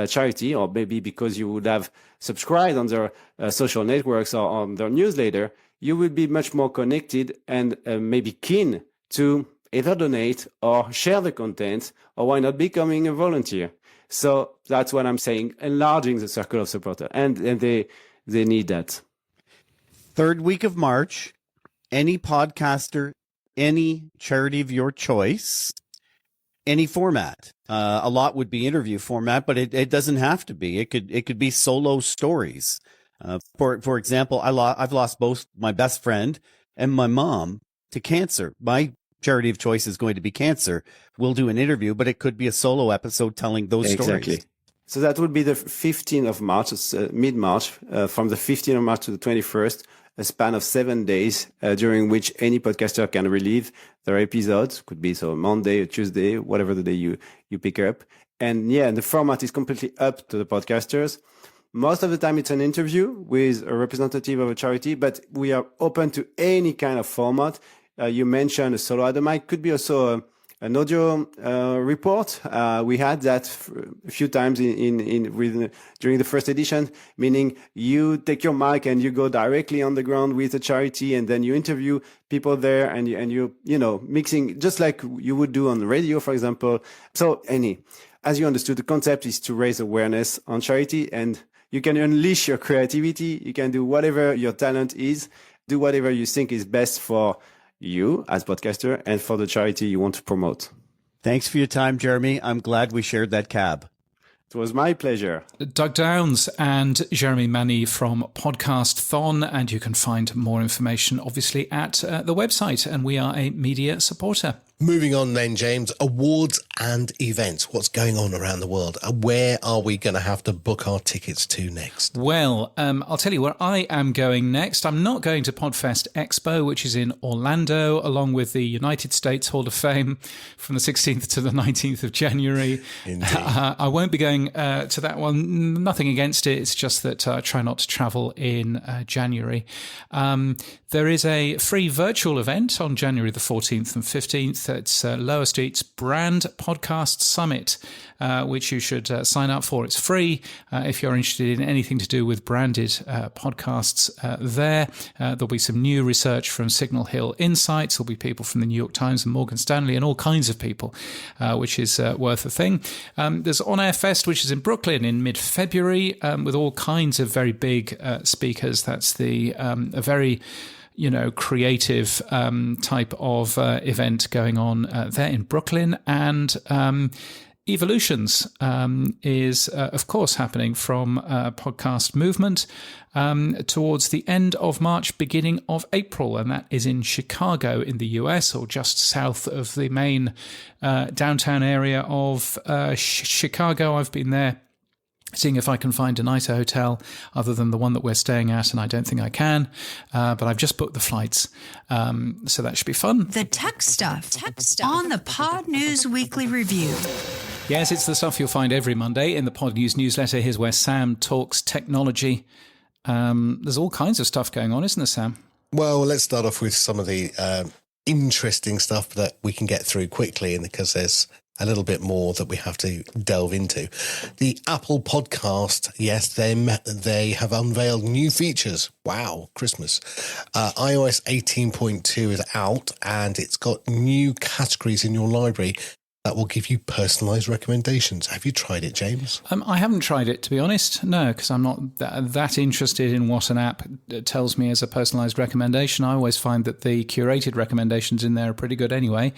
charity, or maybe because you would have subscribed on their social networks or on their newsletter, you will be much more connected and maybe keen to either donate or share the content, or why not becoming a volunteer. So that's what I'm saying, enlarging the circle of supporters, and they need that. Third week of March, any podcaster, any charity of your choice, any format. A lot would be interview format, but it doesn't have to be. It could be solo stories. For example, I've lost both my best friend and my mom to cancer. My charity of choice is going to be cancer. We'll do an interview, but it could be a solo episode telling those stories. So that would be the 15th of March, it's mid-March, from the 15th of March to the 21st, a span of 7 days during which any podcaster can release their episodes. Could be so Monday or Tuesday, whatever the day you pick up. And yeah, the format is completely up to the podcasters. Most of the time it's an interview with a representative of a charity, but we are open to any kind of format. You mentioned a solo at the mic, could be also an audio report. We had that a few times during the first edition, meaning you take your mic and you go directly on the ground with a charity, and then you interview people there, and you mixing just like you would do on the radio, for example. So as you understood, the concept is to raise awareness on charity, and you can unleash your creativity. You can do whatever your talent is, do whatever you think is best for you as podcaster and for the charity you want to promote. Thanks for your time, Jeremy. I'm glad we shared that cab. It was my pleasure. Doug Downs and Jeremy Manny from Podthon, and you can find more information obviously at the website, and we are a media supporter. Moving on then, James, awards and events. What's going on around the world? Where are we going to have to book our tickets to next? Well, I'll tell you where I am going next. I'm not going to Podfest Expo, which is in Orlando, along with the United States Hall of Fame from the 16th to the 19th of January. Indeed. I won't be going to that one. Nothing against it. It's just that I try not to travel in January. There is a free virtual event on January the 14th and 15th. It's Lower Street's Brand Podcast Summit, which you should sign up for. It's free if you're interested in anything to do with branded podcasts there. There'll be some new research from Signal Hill Insights. There'll be people from the New York Times and Morgan Stanley and all kinds of people, which is worth a thing. There's On Air Fest, which is in Brooklyn in mid-February, with all kinds of very big speakers. That's a very creative type of event going on there in Brooklyn. And Evolutions is, of course, happening from Podcast Movement towards the end of March, beginning of April. And that is in Chicago in the US, or just south of the main downtown area of Chicago. I've been there, seeing if I can find a nicer hotel other than the one that we're staying at, and I don't think I can, but I've just booked the flights, so that should be fun. The tech stuff on the Pod News Weekly Review. Yes, it's the stuff you'll find every Monday in the Pod News newsletter. Here's where Sam talks technology. There's all kinds of stuff going on, isn't there, Sam? Well, let's start off with some of the interesting stuff that we can get through quickly, and because there's a little bit more that we have to delve into. The Apple Podcast, yes, they have unveiled new features. Wow, Christmas. iOS 18.2 is out, and it's got new categories in your library that will give you personalised recommendations. Have you tried it, James? I haven't tried it, to be honest. No, because I'm not that interested in what an app tells me as a personalised recommendation. I always find that the curated recommendations in there are pretty good anyway.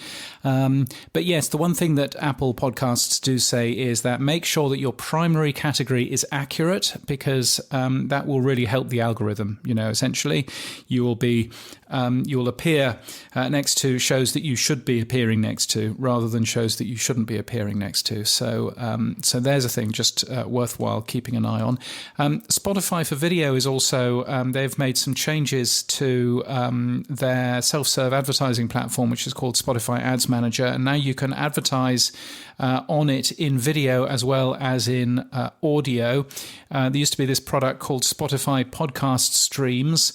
But yes, the one thing that Apple Podcasts do say is that make sure that your primary category is accurate, because that will really help the algorithm. Essentially, you will appear next to shows that you should be appearing next to, rather than shows that you shouldn't be appearing next to. So there's a thing just worthwhile keeping an eye on. Spotify for video is also, they've made some changes to their self-serve advertising platform, which is called Spotify Ads Manager. And now you can advertise on it in video as well as in audio. There used to be this product called Spotify Podcast Streams,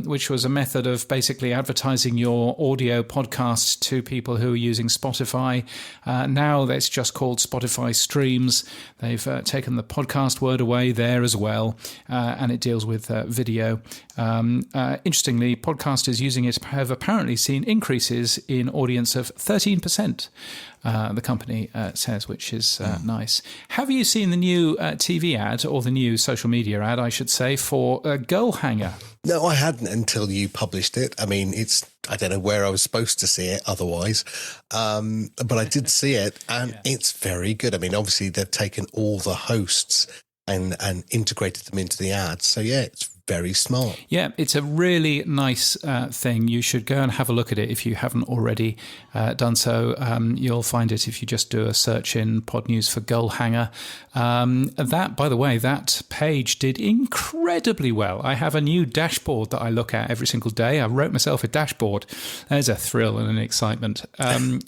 which was a method of basically advertising your audio podcast to people who are using Spotify. Now it's just called Spotify Streams. They've taken the podcast word away there as well, and it deals with video. Interestingly, podcasters using it have apparently seen increases in audience of 13%. The company says, which is nice. Have you seen the new TV ad, or the new social media ad, I should say, for Girl Hanger? No, I hadn't until you published it. I mean, I don't know where I was supposed to see it otherwise, but I did see it, and it's very good. I mean, obviously they've taken all the hosts and integrated them into the ad. So yeah, it's very smart. Yeah, it's a really nice thing. You should go and have a look at it if you haven't already done so. You'll find it if you just do a search in Pod News for Girl Hanger. That, by the way, that page did incredibly well. I have a new dashboard that I look at every single day. I wrote myself a dashboard. There's a thrill and an excitement. And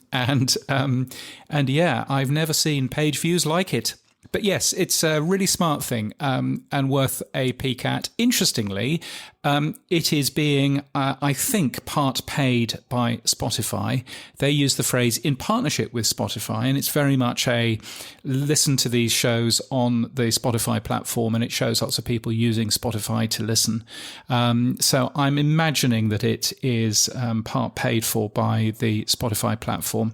yeah, I've never seen page views like it. But yes, it's a really smart thing and worth a peek at. Interestingly, it is being, I think, part paid by Spotify. They use the phrase in partnership with Spotify, and it's very much a listen to these shows on the Spotify platform, and it shows lots of people using Spotify to listen. So I'm imagining that it is part paid for by the Spotify platform.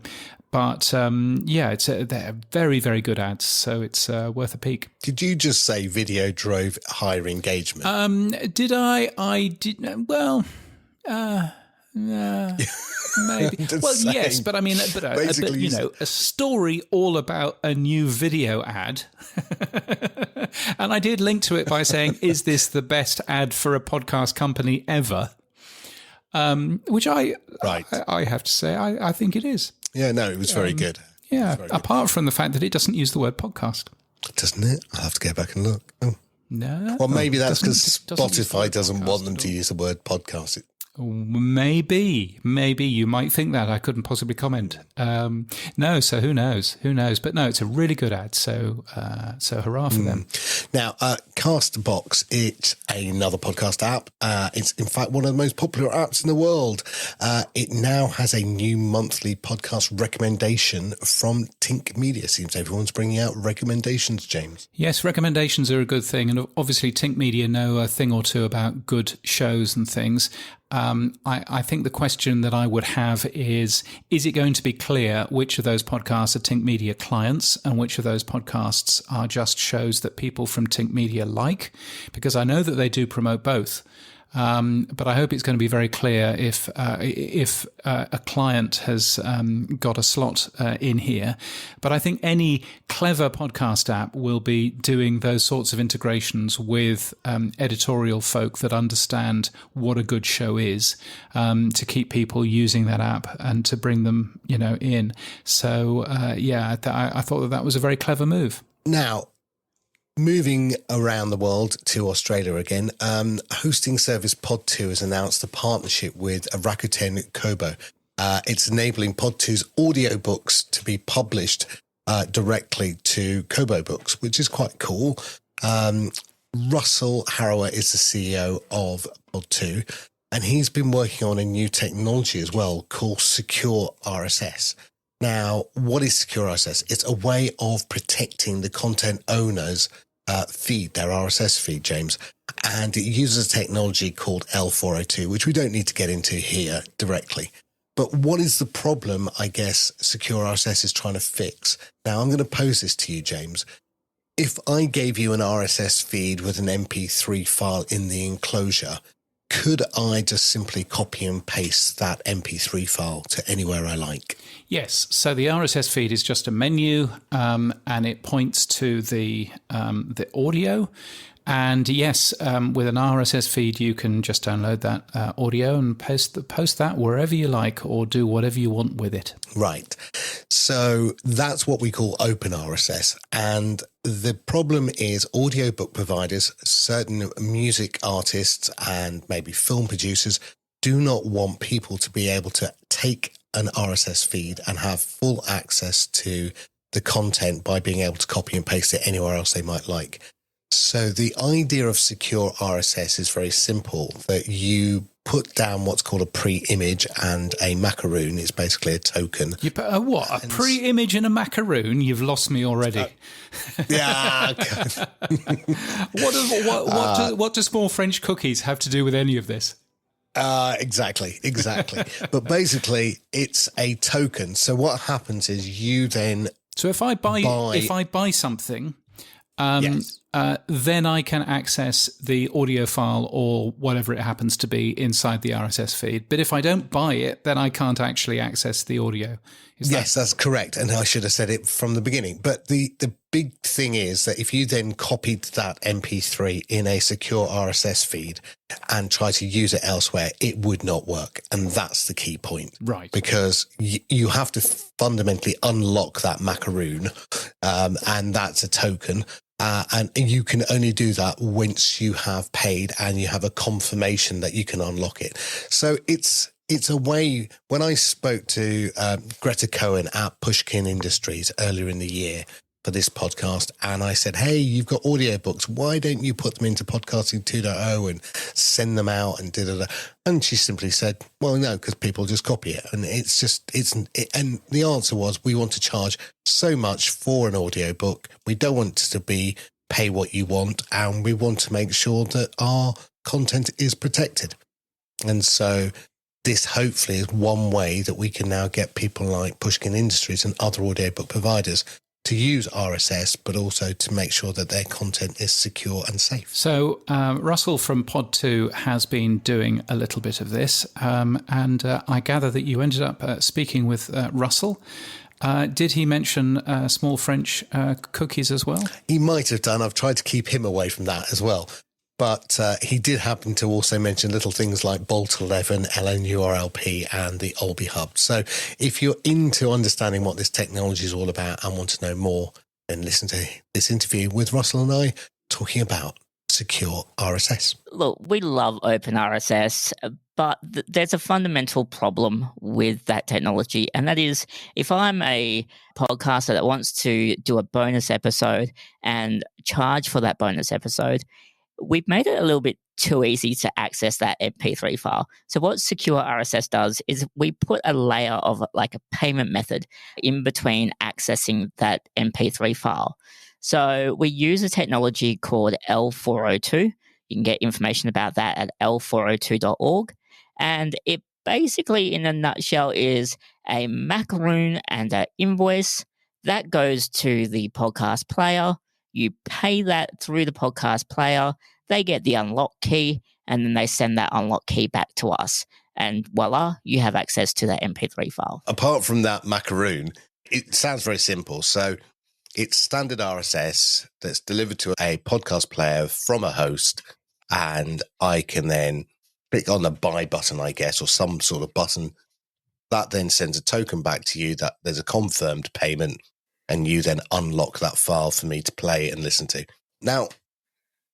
But yeah, they're very, very good ads, so it's worth a peek. Did you just say video drove higher engagement? Did I? I did. Well, maybe. Well, saying, yes, but I mean, but you know, a story all about a new video ad, and I did link to it by saying, "Is this the best ad for a podcast company ever?" Which I have to say, I think it is. Yeah, no, it was very good. Yeah, apart from the fact that it doesn't use the word podcast. Doesn't it? I'll have to go back and look. Oh. No. Well, maybe that's because Spotify doesn't want them to use the word podcast. Maybe you might think that. I couldn't possibly comment. No, so who knows? But no, it's a really good ad. So hurrah for them. Now, Castbox, it's another podcast app. It's in fact one of the most popular apps in the world. It now has a new monthly podcast recommendation from techn Media. Seems everyone's bringing out recommendations, James. Yes, recommendations are a good thing. And obviously techn Media know a thing or two about good shows and things. I think the question that I would have is it going to be clear which of those podcasts are techn Media clients and which of those podcasts are just shows that people from techn Media like? Because I know that they do promote both. But I hope it's going to be very clear if a client has got a slot in here. But I think any clever podcast app will be doing those sorts of integrations with editorial folk that understand what a good show is, to keep people using that app and to bring them, in. So I thought that was a very clever move. Now, moving around the world to Australia again, hosting service Podthon has announced a partnership with Rakuten Kobo. It's enabling Podthon's audiobooks to be published directly to Kobo Books, which is quite cool. Russell Harrower is the CEO of Podthon, and he's been working on a new technology as well called secureRSS. Now, what is secureRSS? It's a way of protecting the content owner's feed, their RSS feed, James. And it uses a technology called L402, which we don't need to get into here directly. But what is the problem, I guess, secureRSS is trying to fix? Now, I'm going to pose this to you, James. If I gave you an RSS feed with an MP3 file in the enclosure, could I just simply copy and paste that MP3 file to anywhere I like? Yes. So the RSS feed is just a menu, and it points to the audio. And yes, with an RSS feed, you can just download that audio and post that wherever you like, or do whatever you want with it. Right. So that's what we call open RSS. And the problem is audiobook providers, certain music artists and maybe film producers do not want people to be able to take an RSS feed and have full access to the content by being able to copy and paste it anywhere else they might like. So the idea of secureRSS is very simple, that you put down what's called a pre-image, and a macaroon is basically a token. You put a pre-image in a macaroon? You've lost me already. Yeah. What do small French cookies have to do with any of this? Exactly. But basically, it's a token. So what happens is you then. So if I buy something. Yes. Then I can access the audio file or whatever it happens to be inside the RSS feed. But if I don't buy it, then I can't actually access the audio. That's correct. And I should have said it from the beginning. But the big thing is that if you then copied that MP3 in a secure RSS feed and try to use it elsewhere, it would not work. And that's the key point. Right. Because you have to fundamentally unlock that macaroon, and that's a token. And you can only do that once you have paid and you have a confirmation that you can unlock it. So it's a way. When I spoke to Greta Cohen at Pushkin Industries earlier in the year for this podcast, and I said, hey, you've got audiobooks. Why don't you put them into Podcasting 2.0 and send them out and da-da-da? And she simply said, well, no, because people just copy it. And and the answer was, we want to charge so much for an audiobook. We don't want to be pay what you want, and we want to make sure that our content is protected. And so this hopefully is one way that we can now get people like Pushkin Industries and other audiobook providers to use RSS, but also to make sure that their content is secure and safe. So Russell from Pod2 has been doing a little bit of this, and I gather that you ended up speaking with Russell. Did he mention small French cookies as well? He might have done. I've tried to keep him away from that as well. But he did happen to also mention little things like Bolt 11, LNURLP, and the Olby Hub. So if you're into understanding what this technology is all about and want to know more, then listen to this interview with Russell and I talking about secure RSS. Look, we love open RSS, but there's a fundamental problem with that technology. And that is, if I'm a podcaster that wants to do a bonus episode and charge for that bonus episode, we've made it a little bit too easy to access that MP3 file. So what secure RSS does is we put a layer of like a payment method in between accessing that MP3 file. So we use a technology called L402. You can get information about that at l402.org. And it basically, in a nutshell, is a macaroon and an invoice that goes to the podcast player. You pay that through the podcast player, they get the unlock key, and then they send that unlock key back to us. And voila, you have access to that MP3 file. Apart from that macaroon, it sounds very simple. So it's standard RSS that's delivered to a podcast player from a host, and I can then click on the buy button, I guess, or some sort of button. That then sends a token back to you that there's a confirmed payment, and you then unlock that file for me to play and listen to. Now,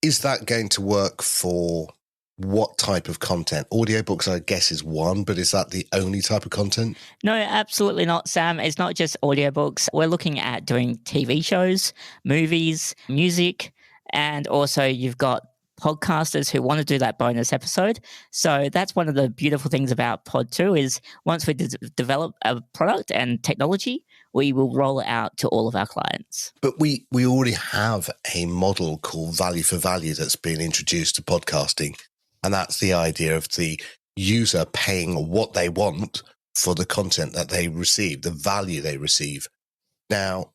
is that going to work for what type of content? Audiobooks, I guess, is one, but is that the only type of content? No, absolutely not, Sam. It's not just audiobooks. We're looking at doing TV shows, movies, music, and also you've got podcasters who want to do that bonus episode. So that's one of the beautiful things about Pod2 is once we develop a product and technology, we will roll it out to all of our clients. But we already have a model called value for value that's been introduced to podcasting. And that's the idea of the user paying what they want for the content that they receive, the value they receive. Now,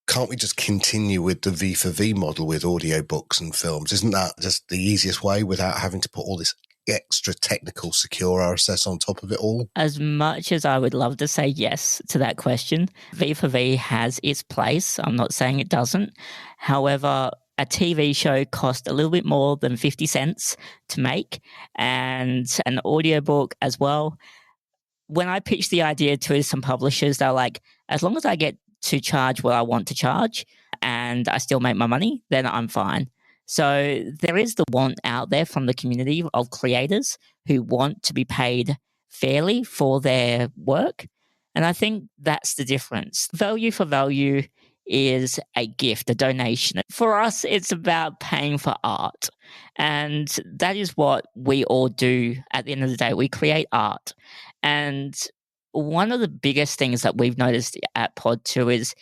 can't we just continue with the V for V model with audiobooks and films? Isn't that just the easiest way without having to put all this extra technical secure RSS on top of it all? As much as I would love to say yes to that question, V for V has its place. I'm not saying it doesn't. However, a TV show costs a little bit more than 50 cents to make, and an audiobook as well. When I pitched the idea to some publishers, they're like, as long as I get to charge what I want to charge and I still make my money, then I'm fine. So there is the want out there from the community of creators who want to be paid fairly for their work. And I think that's the difference. Value for value is a gift, a donation. For us, it's about paying for art. And that is what we all do at the end of the day. We create art. And one of the biggest things that we've noticed at Pod2 is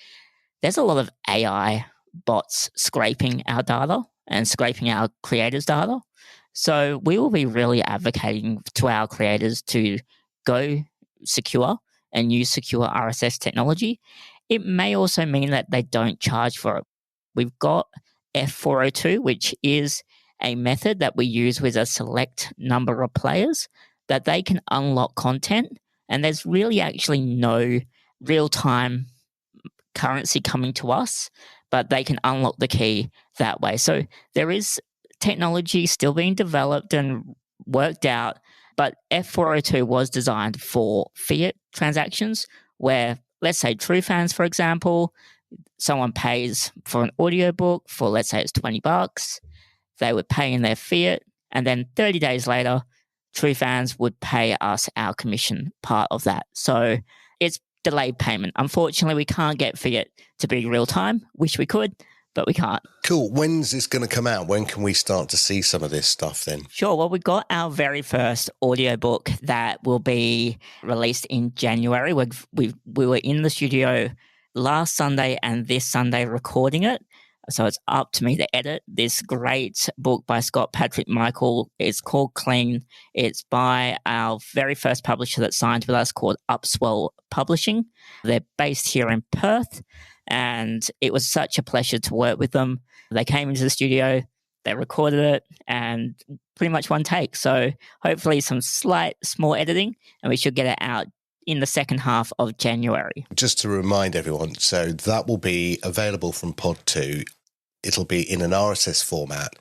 there's a lot of AI bots scraping our data and scraping our creators' data. So we will be really advocating to our creators to go secure and use secure RSS technology. It may also mean that they don't charge for it. We've got F402, which is a method that we use with a select number of players that they can unlock content, and there's really actually no real-time currency coming to us, but they can unlock the key that way. So there is technology still being developed and worked out, but F402 was designed for fiat transactions where, let's say, true fans, for example, someone pays for an audiobook for, let's say it's $20. They would pay in their fiat, and then 30 days later, true fans would pay us our commission part of that. So it's delayed payment. Unfortunately, we can't get fiat to be real time. Wish we could, but we can't. Cool. When's this going to come out? When can we start to see some of this stuff then? Sure. Well, we got our very first audiobook that will be released in January. We were in the studio last Sunday and this Sunday recording it. So it's up to me to edit this great book by Scott Patrick Michael. It's called Clean. It's by our very first publisher that signed with us called Upswell Publishing. They're based here in Perth, and it was such a pleasure to work with them. They came into the studio, they recorded it, and pretty much one take. So hopefully some slight small editing, and we should get it out in the second half of January. Just to remind everyone, so that will be available from Pod2. It'll be in an RSS format.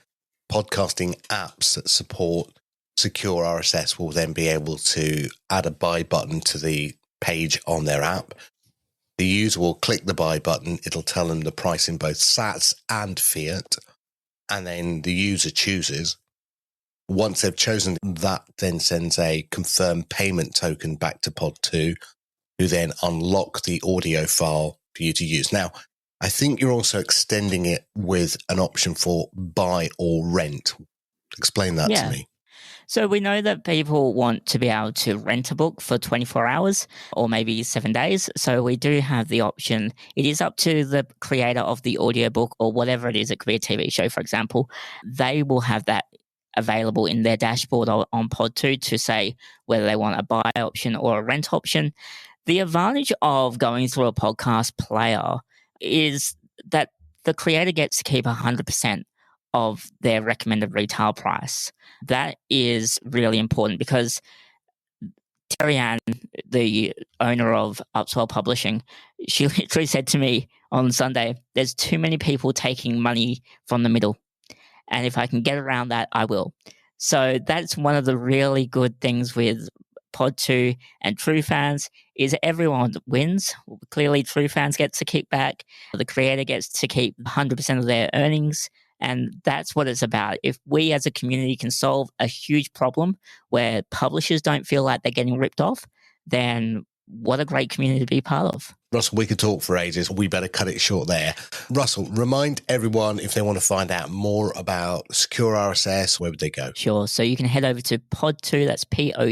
Podcasting apps that support secure RSS will then be able to add a buy button to the page on their app. The user will click the buy button. It'll tell them the price in both Sats and fiat. And then the user chooses. Once they've chosen, that then sends a confirmed payment token back to Pod2, who then unlock the audio file for you to use. Now, I think you're also extending it with an option for buy or rent. Explain that to me. So we know that people want to be able to rent a book for 24 hours or maybe 7 days. So we do have the option. It is up to the creator of the audiobook or whatever it is. It could be a TV show, for example. They will have that available in their dashboard on Pod2 to say whether they want a buy option or a rent option. The advantage of going through a podcast player is that the creator gets to keep 100% of their recommended retail price. That is really important because Terry Ann, the owner of Upswell Publishing, she literally said to me on Sunday, there's too many people taking money from the middle. And if I can get around that, I will. So that's one of the really good things with Pod2 and True Fans is everyone wins. Clearly, True Fans gets a kickback. The creator gets to keep 100% of their earnings. And that's what it's about. If we as a community can solve a huge problem where publishers don't feel like they're getting ripped off, then what a great community to be part of. Russell, we could talk for ages. We better cut it short there. Russell, remind everyone if they want to find out more about secure RSS, where would they go? Sure. So you can head over to Pod2, that's PODTOO.com.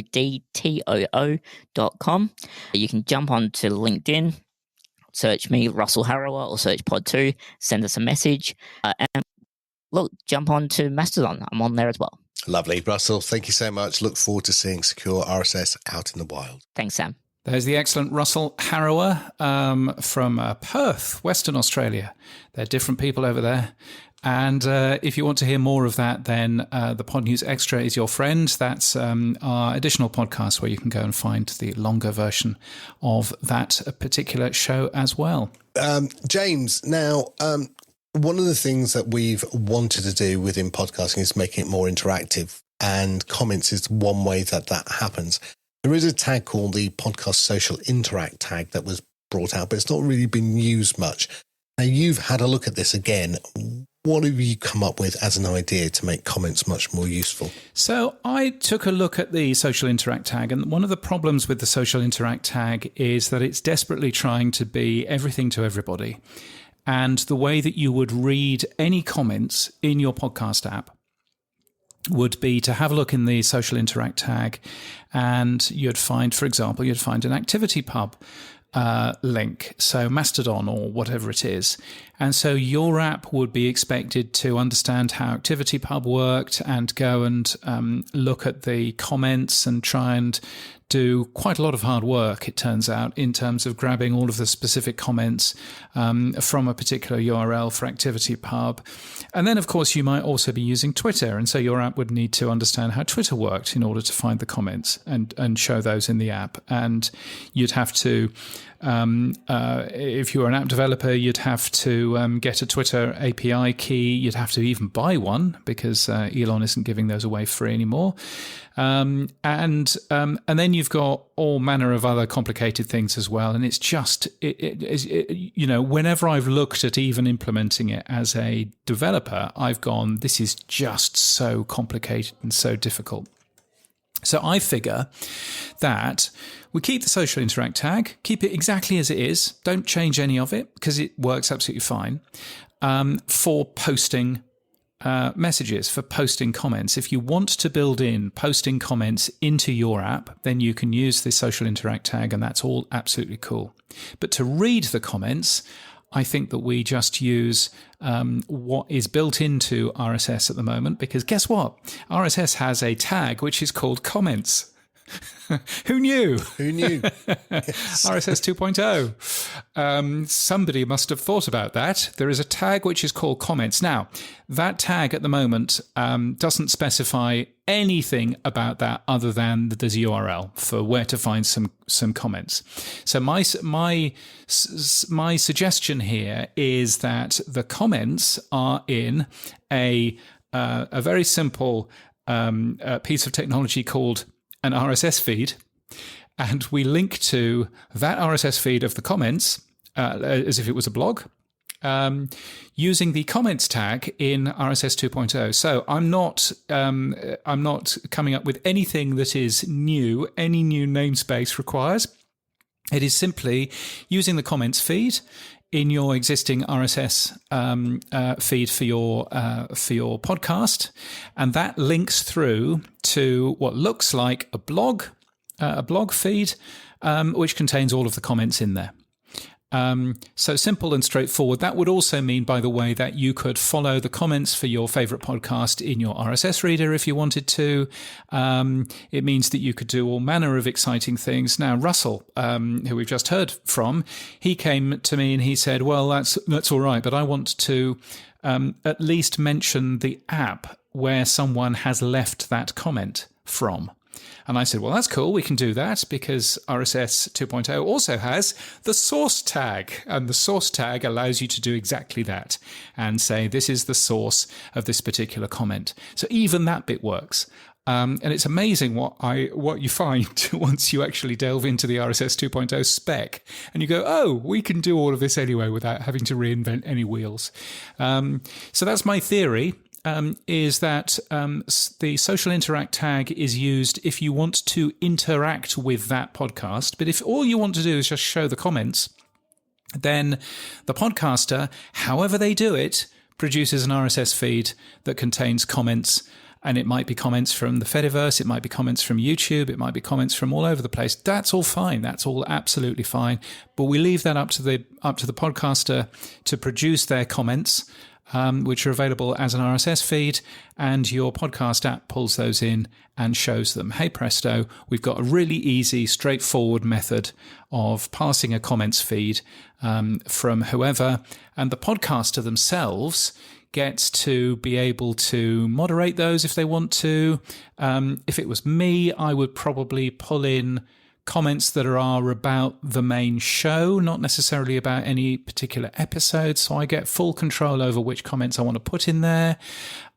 You can jump onto LinkedIn, search me, Russell Harrower, or search Pod2, send us a message. And look, jump on to Mastodon. I'm on there as well. Lovely. Russell, thank you so much. Look forward to seeing secure RSS out in the wild. Thanks, Sam. There's the excellent Russell Harrower from Perth, Western Australia. They're different people over there. And if you want to hear more of that, then the Pod News Extra is your friend. That's our additional podcast where you can go and find the longer version of that particular show as well. James, now, one of the things that we've wanted to do within podcasting is making it more interactive, and comments is one way that happens. There is a tag called the Podcast Social Interact tag that was brought out, but it's not really been used much. Now, you've had a look at this again. What have you come up with as an idea to make comments much more useful? So I took a look at the Social Interact tag, and one of the problems with the Social Interact tag is that it's desperately trying to be everything to everybody. And the way that you would read any comments in your podcast app would be to have a look in the social interact tag, and you'd find, for example, an activity pub link, so Mastodon or whatever it is. And so your app would be expected to understand how ActivityPub worked and go and look at the comments and try and do quite a lot of hard work, it turns out, in terms of grabbing all of the specific comments from a particular URL for ActivityPub. And then, of course, you might also be using Twitter. And so your app would need to understand how Twitter worked in order to find the comments and show those in the app. And you'd have to, if you were an app developer, you'd have to get a Twitter API key. You'd have to even buy one because Elon isn't giving those away free anymore. And then you've got all manner of other complicated things as well. And it's just, whenever I've looked at even implementing it as a developer, I've gone, this is just so complicated and so difficult. So I figure that we keep the social interact tag, keep it exactly as it is. Don't change any of it because it works absolutely fine for posting messages, for posting comments. If you want to build in posting comments into your app, then you can use the social interact tag, and that's all absolutely cool. But to read the comments, I think that we just use what is built into RSS at the moment, because guess what? RSS has a tag which is called comments. Who knew? Who knew? Yes. RSS 2.0. Somebody must have thought about that. There is a tag which is called comments. Now, that tag at the moment doesn't specify anything about that other than that there's a URL for where to find some comments. So my suggestion here is that the comments are in a very simple piece of technology called an RSS feed, and we link to that RSS feed of the comments as if it was a blog, using the comments tag in RSS 2.0. So I'm not coming up with anything that is new, any new namespace requires. It is simply using the comments feed in your existing RSS feed for your podcast, and that links through to what looks like a blog feed, which contains all of the comments in there. So simple and straightforward. That would also mean, by the way, that you could follow the comments for your favorite podcast in your RSS reader if you wanted to. It means that you could do all manner of exciting things. Now, Russell, who we've just heard from, he came to me and he said, well, that's all right, but I want to at least mention the app where someone has left that comment from. And I said, well, that's cool. We can do that because RSS 2.0 also has the source tag. And the source tag allows you to do exactly that and say, this is the source of this particular comment. So even that bit works. And it's amazing what you find once you actually delve into the RSS 2.0 spec. And you go, oh, we can do all of this anyway without having to reinvent any wheels. So that's my theory. Is that the social interact tag is used if you want to interact with that podcast. But if all you want to do is just show the comments, then the podcaster, however they do it, produces an RSS feed that contains comments. And it might be comments from the Fediverse, it might be comments from YouTube, it might be comments from all over the place. That's all fine. That's all absolutely fine. But we leave that up to the podcaster to produce their comments, which are available as an RSS feed, and your podcast app pulls those in and shows them. Hey presto, we've got a really easy, straightforward method of passing a comments feed from whoever, and the podcaster themselves gets to be able to moderate those if they want to. If it was me, I would probably pull in comments that are about the main show, not necessarily about any particular episode. So I get full control over which comments I want to put in there.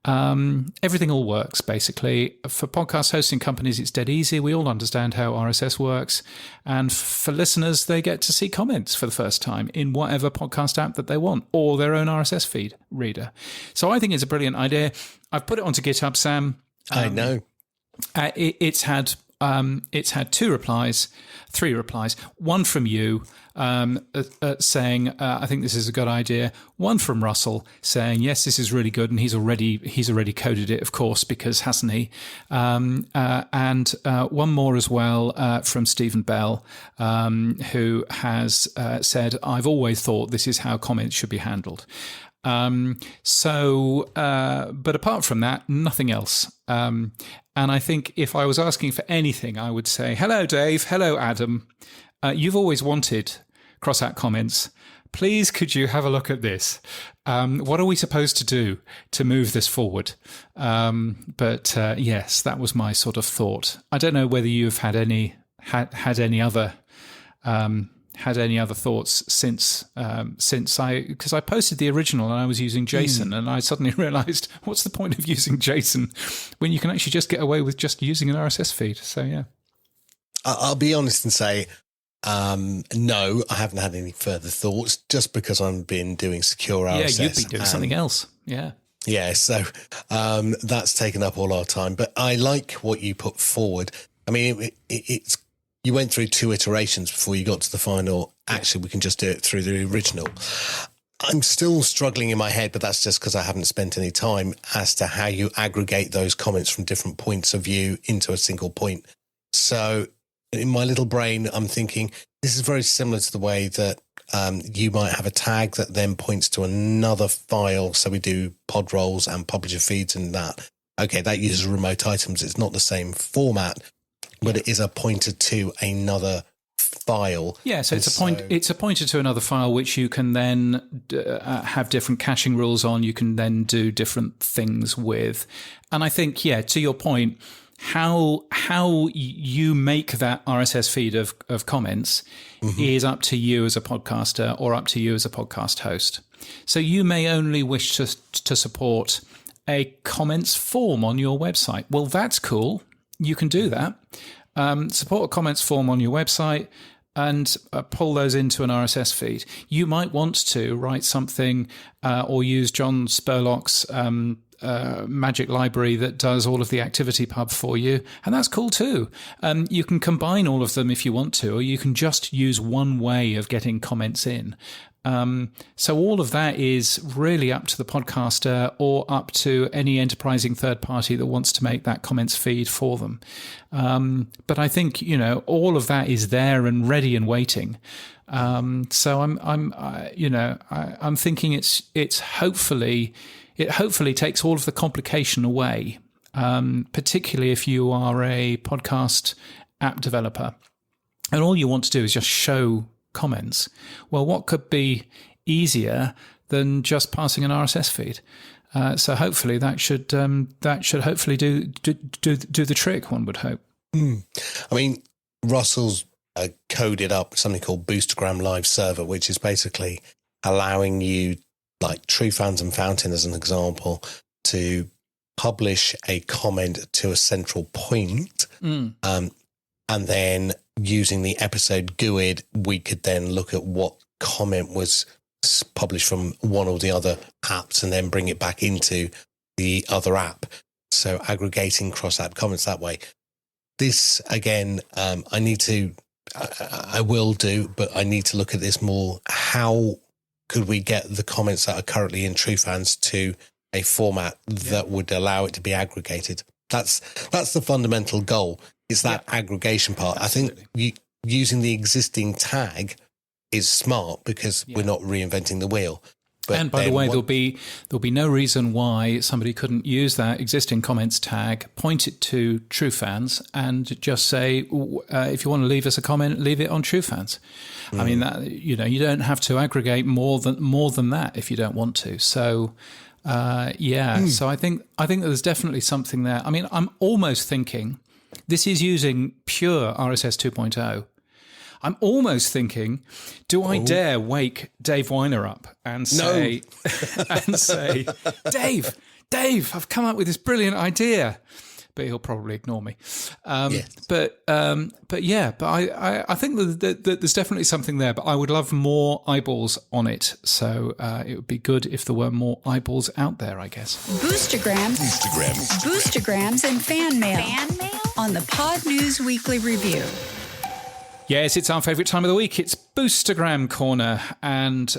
Everything all works, basically. For podcast hosting companies, it's dead easy. We all understand how RSS works. And for listeners, they get to see comments for the first time in whatever podcast app that they want, or their own RSS feed reader. So I think it's a brilliant idea. I've put it onto GitHub, Sam. I know. It's had it's had three replies, one from you saying, I think this is a good idea, one from Russell saying, yes, this is really good, and he's already coded it, of course, because hasn't he? And one more as well from Stephen Bell, who has said, I've always thought this is how comments should be handled. But apart from that, nothing else. And I think if I was asking for anything, I would say, hello, Dave. Hello, Adam. You've always wanted cross-out comments. Please, could you have a look at this? What are we supposed to do to move this forward? Yes, that was my sort of thought. I don't know whether you've had any other thoughts since because I posted the original and I was using JSON, and I suddenly realized, what's the point of using JSON when you can actually just get away with just using an RSS feed? So yeah, I'll be honest and say, no, I haven't had any further thoughts, just because I've been doing secure RSS. Yeah, you've been doing something else. Yeah. Yeah, so that's taken up all our time. But I like what you put forward. I mean, it's you went through 2 iterations before you got to the final. Actually, we can just do it through the original. I'm still struggling in my head, but that's just because I haven't spent any time as to how you aggregate those comments from different points of view into a single point. So in my little brain, I'm thinking this is very similar to the way that you might have a tag that then points to another file. So we do pod roles and publisher feeds and that. Okay, that uses remote items. It's not the same format, but it is a pointer to another file. Yeah, so it's a pointer to another file, which you can then have different caching rules on. You can then do different things with. And I think, yeah, to your point, how you make that RSS feed of comments is up to you as a podcaster or up to you as a podcast host. So you may only wish to support a comments form on your website. Well, that's cool. You can do that. Support a comments form on your website and pull those into an RSS feed. You might want to write something or use John Spurlock's magic library that does all of the activity pub for you, and that's cool too. You can combine all of them if you want to, or you can just use one way of getting comments in. So all of that is really up to the podcaster or up to any enterprising third party that wants to make that comments feed for them. But I think, all of that is there and ready and waiting. So I'm thinking it hopefully takes all of the complication away, particularly if you are a podcast app developer and all you want to do is just show comments. Well, what could be easier than just passing an RSS feed? So hopefully that should hopefully do the trick, one would hope. I mean, Russell's coded up something called Boostergram Live Server, which is basically allowing you, like True Fans and Fountain as an example, to publish a comment to a central point, and then using the episode GUID, we could then look at what comment was published from one or the other apps and then bring it back into the other app. So aggregating cross-app comments that way. This, again, I will do, but I need to look at this more. How could we get the comments that are currently in True Fans to a format that would allow it to be aggregated? That's the fundamental goal. It's that aggregation part. Absolutely. I think using the existing tag is smart because we're not reinventing the wheel. But and by the way, there'll be no reason why somebody couldn't use that existing comments tag, point it to True Fans, and just say, if you want to leave us a comment, leave it on True Fans. I mean, that you don't have to aggregate more than that if you don't want to. So. So I think there's definitely something there. I mean, I'm almost thinking this is using pure RSS 2.0. I'm almost thinking, do I dare wake Dave Weiner up and say, Dave, I've come up with this brilliant idea. But he'll probably ignore me. But I think that there's definitely something there, but I would love more eyeballs on it. So it would be good if there were more eyeballs out there, I guess. Boostergrams and fan mail. on the Pod News Weekly Review. Yes, it's our favourite time of the week. It's Boostergram Corner, and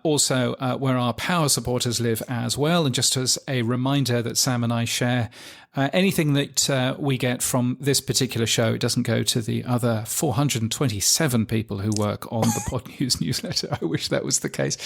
also where our power supporters live as well. And just as a reminder that Sam and I share anything that we get from this particular show, it doesn't go to the other 427 people who work on the Pod News newsletter. I wish that was the case.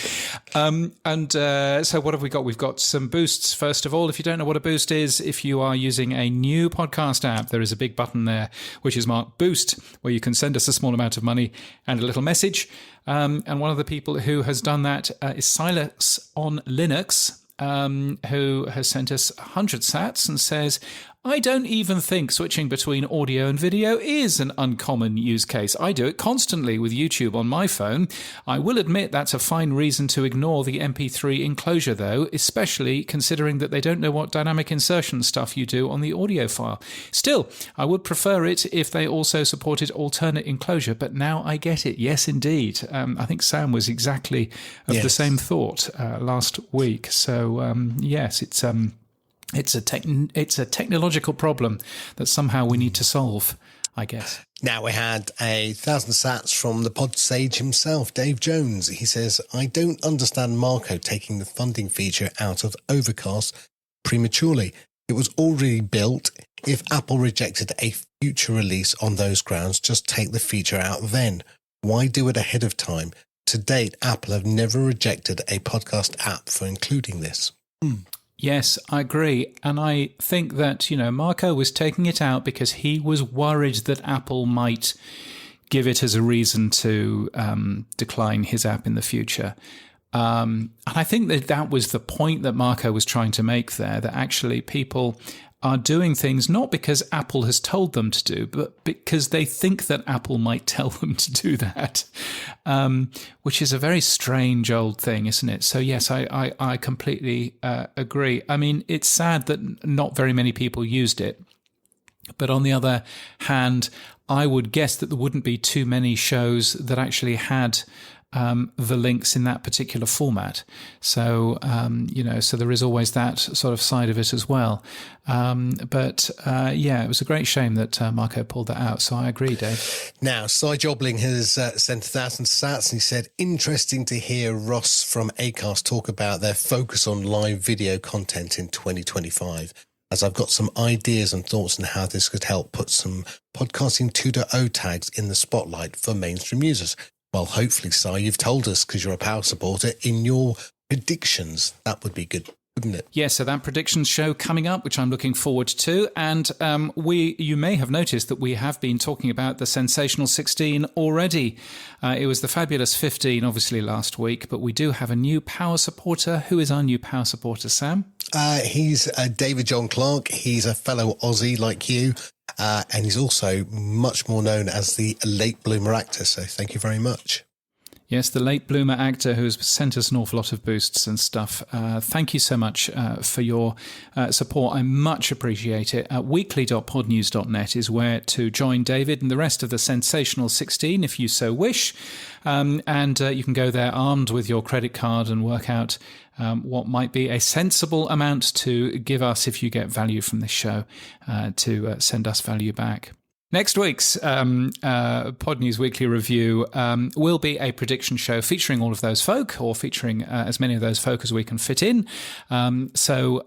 So what have we got? We've got some boosts. First of all, if you don't know what a boost is, if you are using a new podcast app, there is a big button there which is marked Boost, where you can send us a small amount of money and a little message. And one of the people who has done that is Silas on Linux, who has sent us 100 sats and says, I don't even think switching between audio and video is an uncommon use case. I do it constantly with YouTube on my phone. I will admit that's a fine reason to ignore the MP3 enclosure, though, especially considering that they don't know what dynamic insertion stuff you do on the audio file. Still, I would prefer it if they also supported alternate enclosure, but now I get it. Yes, indeed. I think Sam was exactly of the same thought last week. So, yes, it's a technological problem that somehow we need to solve, I guess. Now we had 1,000 sats from the pod sage himself, Dave Jones. He says, I don't understand Markle taking the funding feature out of Overcast prematurely. It was already built. If Apple rejected a future release on those grounds, just take the feature out then. Why do it ahead of time? To date, Apple have never rejected a podcast app for including this. Yes, I agree. And I think that, Marco was taking it out because he was worried that Apple might give it as a reason to decline his app in the future. And I think that was the point that Marco was trying to make there, that actually people are doing things not because Apple has told them to do, but because they think that Apple might tell them to do that, which is a very strange old thing, isn't it? So, yes, I completely agree. I mean, it's sad that not very many people used it. But on the other hand, I would guess that there wouldn't be too many shows that actually had the links in that particular format. So, so there is always that sort of side of it as well. But it was a great shame that Marco pulled that out. So I agree, Dave. Now, Cy Jobling has sent 1,000 sats, and he said, interesting to hear Ross from Acast talk about their focus on live video content in 2025. As I've got some ideas and thoughts on how this could help put some podcasting 2.0 tags in the spotlight for mainstream users. Well, hopefully, Si, you've told us, because you're a power supporter, in your predictions. That would be good, wouldn't it? Yeah, so that predictions show coming up, which I'm looking forward to. And you may have noticed that we have been talking about the Sensational 16 already. It was the Fabulous 15, obviously, last week. But we do have a new power supporter. Who is our new power supporter, Sam? He's David John Clark. He's a fellow Aussie like you. And he's also much more known as the late bloomer actor. So thank you very much. Yes, the late bloomer actor who's sent us an awful lot of boosts and stuff. Thank you so much for your support. I much appreciate it. Weekly.podnews.net is where to join David and the rest of the Sensational 16 if you so wish. And you can go there armed with your credit card and work out what might be a sensible amount to give us if you get value from this show, to send us value back. Next week's Pod News Weekly Review will be a prediction show featuring all of those folk, or featuring as many of those folk as we can fit in. So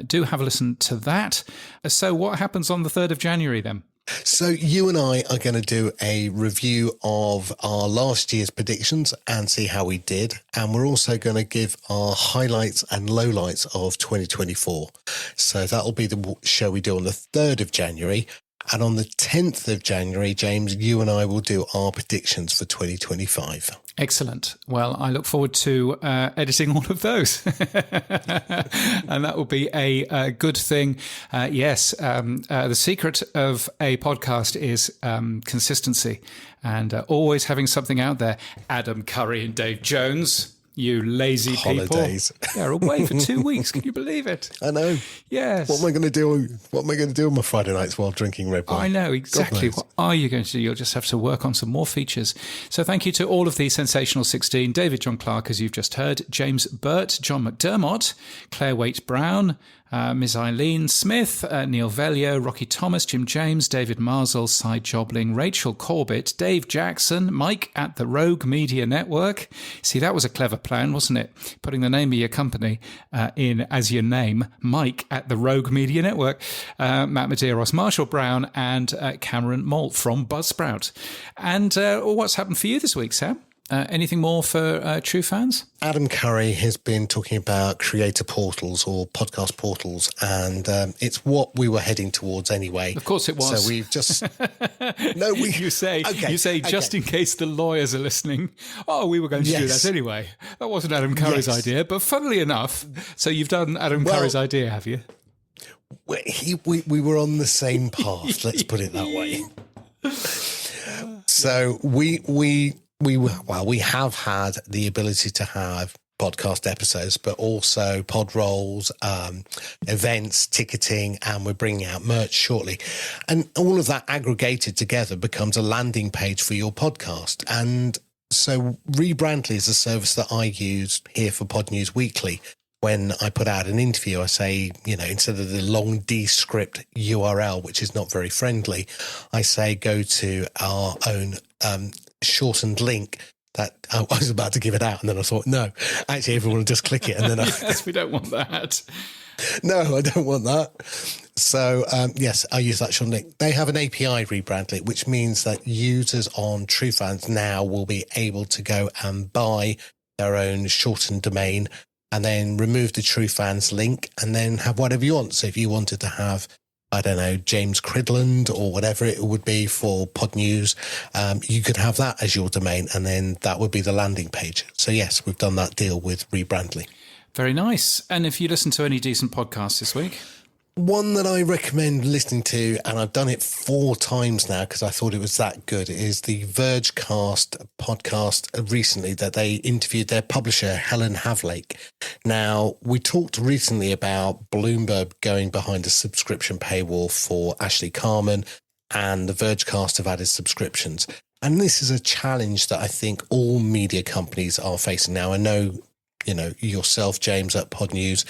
do have a listen to that. So what happens on the 3rd of January then? So you and I are going to do a review of our last year's predictions and see how we did. And we're also going to give our highlights and lowlights of 2024. So that'll be the show we do on the 3rd of January. And on the 10th of January, James, you and I will do our predictions for 2025. Excellent. Well, I look forward to editing all of those. And that will be a good thing. Yes, the secret of a podcast is consistency and always having something out there. Adam Curry and Dave Jones. You lazy Holidays. People. They're away for 2 weeks. Can you believe it? I know. Yes. What am I going to do? What am I going to do on my Friday nights while drinking Red Bull? I know, exactly. What are you going to do? You'll just have to work on some more features. So thank you to all of the Sensational 16, David John Clark, as you've just heard, James Burt, John McDermott, Claire Waite Brown, Ms. Eileen Smith, Neil Velio, Rocky Thomas, Jim James, David Marsell, Cy Jobling, Rachel Corbett, Dave Jackson, Mike at the Rogue Media Network. See, that was a clever plan, wasn't it? Putting the name of your company in as your name, Mike at the Rogue Media Network. Matt Medeiros, Marshall Brown, and Cameron Malt from Buzzsprout. And what's happened for you this week, Sam? Anything more for true fans? Adam Curry has been talking about creator portals or podcast portals, and it's what we were heading towards anyway. Of course it was. So we've just... You say, just in case the lawyers are listening, we were going to do that anyway. That wasn't Adam Curry's idea, but funnily enough, so you've done Adam Curry's idea, have you? We were on the same path, let's put it that way. So we have had the ability to have podcast episodes, but also pod rolls, events, ticketing, and we're bringing out merch shortly. And all of that aggregated together becomes a landing page for your podcast. And so Rebrandly is a service that I use here for Pod News Weekly. When I put out an interview, I say, instead of the long Descript URL, which is not very friendly, I say go to our own shortened link that I was about to give it out. And then I thought, no, actually, everyone will just click it. And then yes, we don't want that. No, I don't want that. So, yes, I use that short link. They have an API, Rebrandly, which means that users on TrueFans now will be able to go and buy their own shortened domain and then remove the TrueFans link and then have whatever you want. So if you wanted to have, I don't know, James Cridland or whatever it would be for Pod News, you could have that as your domain and then that would be the landing page. So yes, we've done that deal with Rebrandly. Very nice. And if you listen to any decent podcasts this week? One that I recommend listening to, and I've done it 4 times now because I thought it was that good, is the Vergecast podcast recently that they interviewed their publisher, Helen Havlake. Now, we talked recently about Bloomberg going behind a subscription paywall for Ashley Carman, and the Vergecast have added subscriptions. And this is a challenge that I think all media companies are facing now. I know, yourself, James, at Pod News,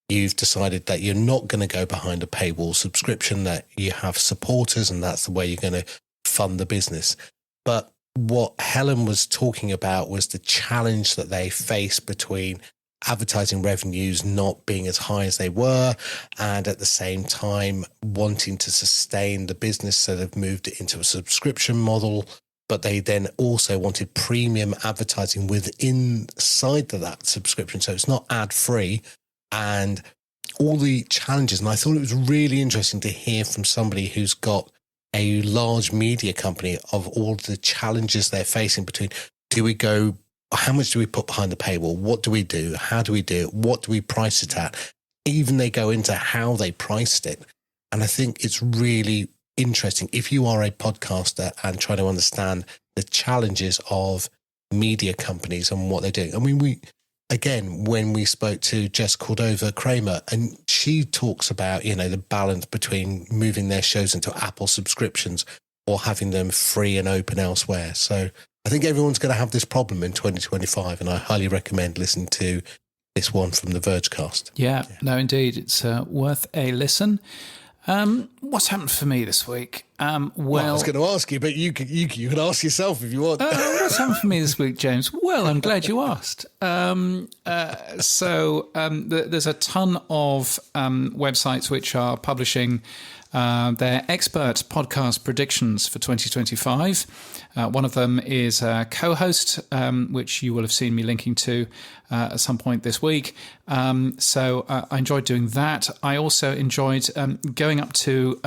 you've decided that you're not going to go behind a paywall subscription, that you have supporters and that's the way you're going to fund the business. But what Helen was talking about was the challenge that they face between advertising revenues not being as high as they were and at the same time wanting to sustain the business. So they've moved it into a subscription model, but they then also wanted premium advertising inside of that subscription. So it's not ad free. And all the challenges. And I thought it was really interesting to hear from somebody who's got a large media company of all the challenges they're facing between, how much do we put behind the paywall? What do we do? How do we do it? What do we price it at? Even they go into how they priced it. And I think it's really interesting if you are a podcaster and try to understand the challenges of media companies and what they're doing. I mean, when we spoke to Jessica Cordova Cramer, and she talks about, the balance between moving their shows into Apple subscriptions or having them free and open elsewhere. So I think everyone's going to have this problem in 2025, and I highly recommend listening to this one from the Vergecast. Yeah, no, indeed. It's worth a listen. What's happened for me this week? Well, I was going to ask you, but you can ask yourself if you want. What's happened for me this week, James? Well, I'm glad you asked. There's a ton of websites which are publishing their expert podcast predictions for 2025. One of them is Co-Host, which you will have seen me linking to at some point this week. So I enjoyed doing that. I also enjoyed going up to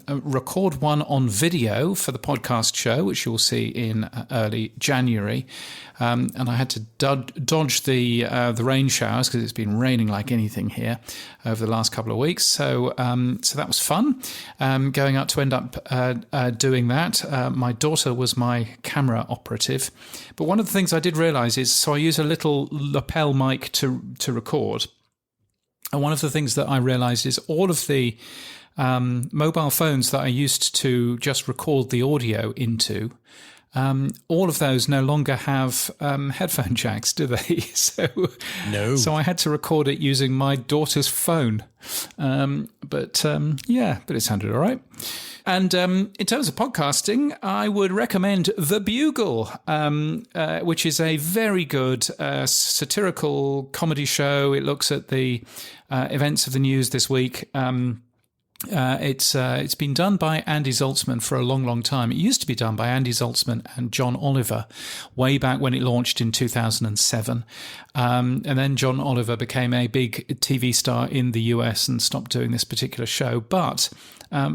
record one on video for the podcast show, which you'll see in early January. And I had to dodge the rain showers because it's been raining like anything here over the last couple of weeks. So that was fun. Going up to end up doing that. My daughter was my camera operative. But one of the things I did realise is, so I use a little lapel mic to record. And one of the things that I realised is all of the mobile phones that I used to just record the audio into all of those no longer have headphone jacks, do they? No. So I had to record it using my daughter's phone. But it sounded all right. And in terms of podcasting, I would recommend The Bugle, which is a very good satirical comedy show. It looks at the events of the news this week. It's been done by Andy Zaltzman for a long, long time. It used to be done by Andy Zaltzman and John Oliver way back when it launched in 2007. And then John Oliver became a big TV star in the US and stopped doing this particular show. But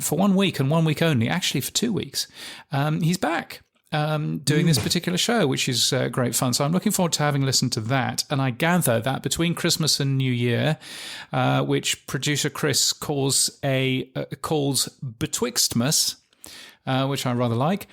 for 1 week and 1 week only, actually for 2 weeks, he's back. Doing this particular show, which is great fun. So I'm looking forward to having listened to that. And I gather that between Christmas and New Year, which producer Chris calls Betwixtmas, which I rather like.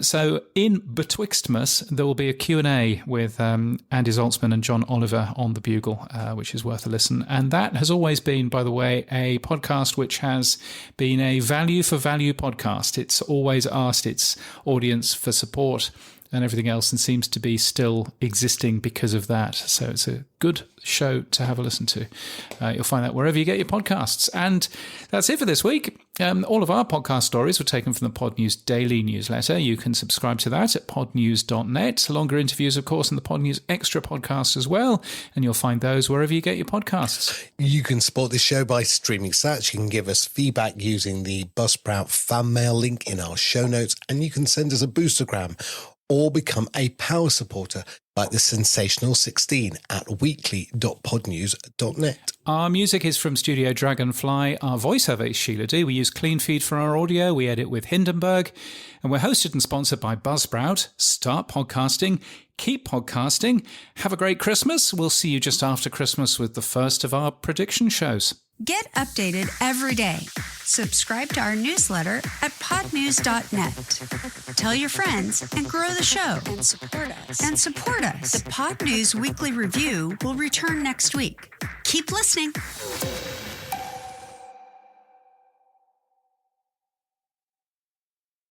So in Betwixtmas, there will be a Q&A with Andy Zaltzman and John Oliver on The Bugle, which is worth a listen. And that has always been, by the way, a podcast which has been a value for value podcast. It's always asked its audience for support and everything else, and seems to be still existing because of that. So it's a good show to have a listen to. You'll find that wherever you get your podcasts. And that's it for this week. All of our podcast stories were taken from the Pod News Daily newsletter. You can subscribe to that at podnews.net. Longer interviews, of course, in the Pod News Extra podcast as well. And you'll find those wherever you get your podcasts. You can support this show by streaming sats. You can give us feedback using the Buzzsprout fan mail link in our show notes. And you can send us a boostergram or become a power supporter like the Sensational 16 at weekly.podnews.net. Our music is from Studio Dragonfly. Our voiceover is Sheila D. We use CleanFeed for our audio. We edit with Hindenburg. And we're hosted and sponsored by Buzzsprout. Start podcasting. Keep podcasting. Have a great Christmas. We'll see you just after Christmas with the first of our prediction shows. Get updated every day. Subscribe to our newsletter at podnews.net. Tell your friends and grow the show. And support us. The Pod News Weekly Review will return next week. Keep listening.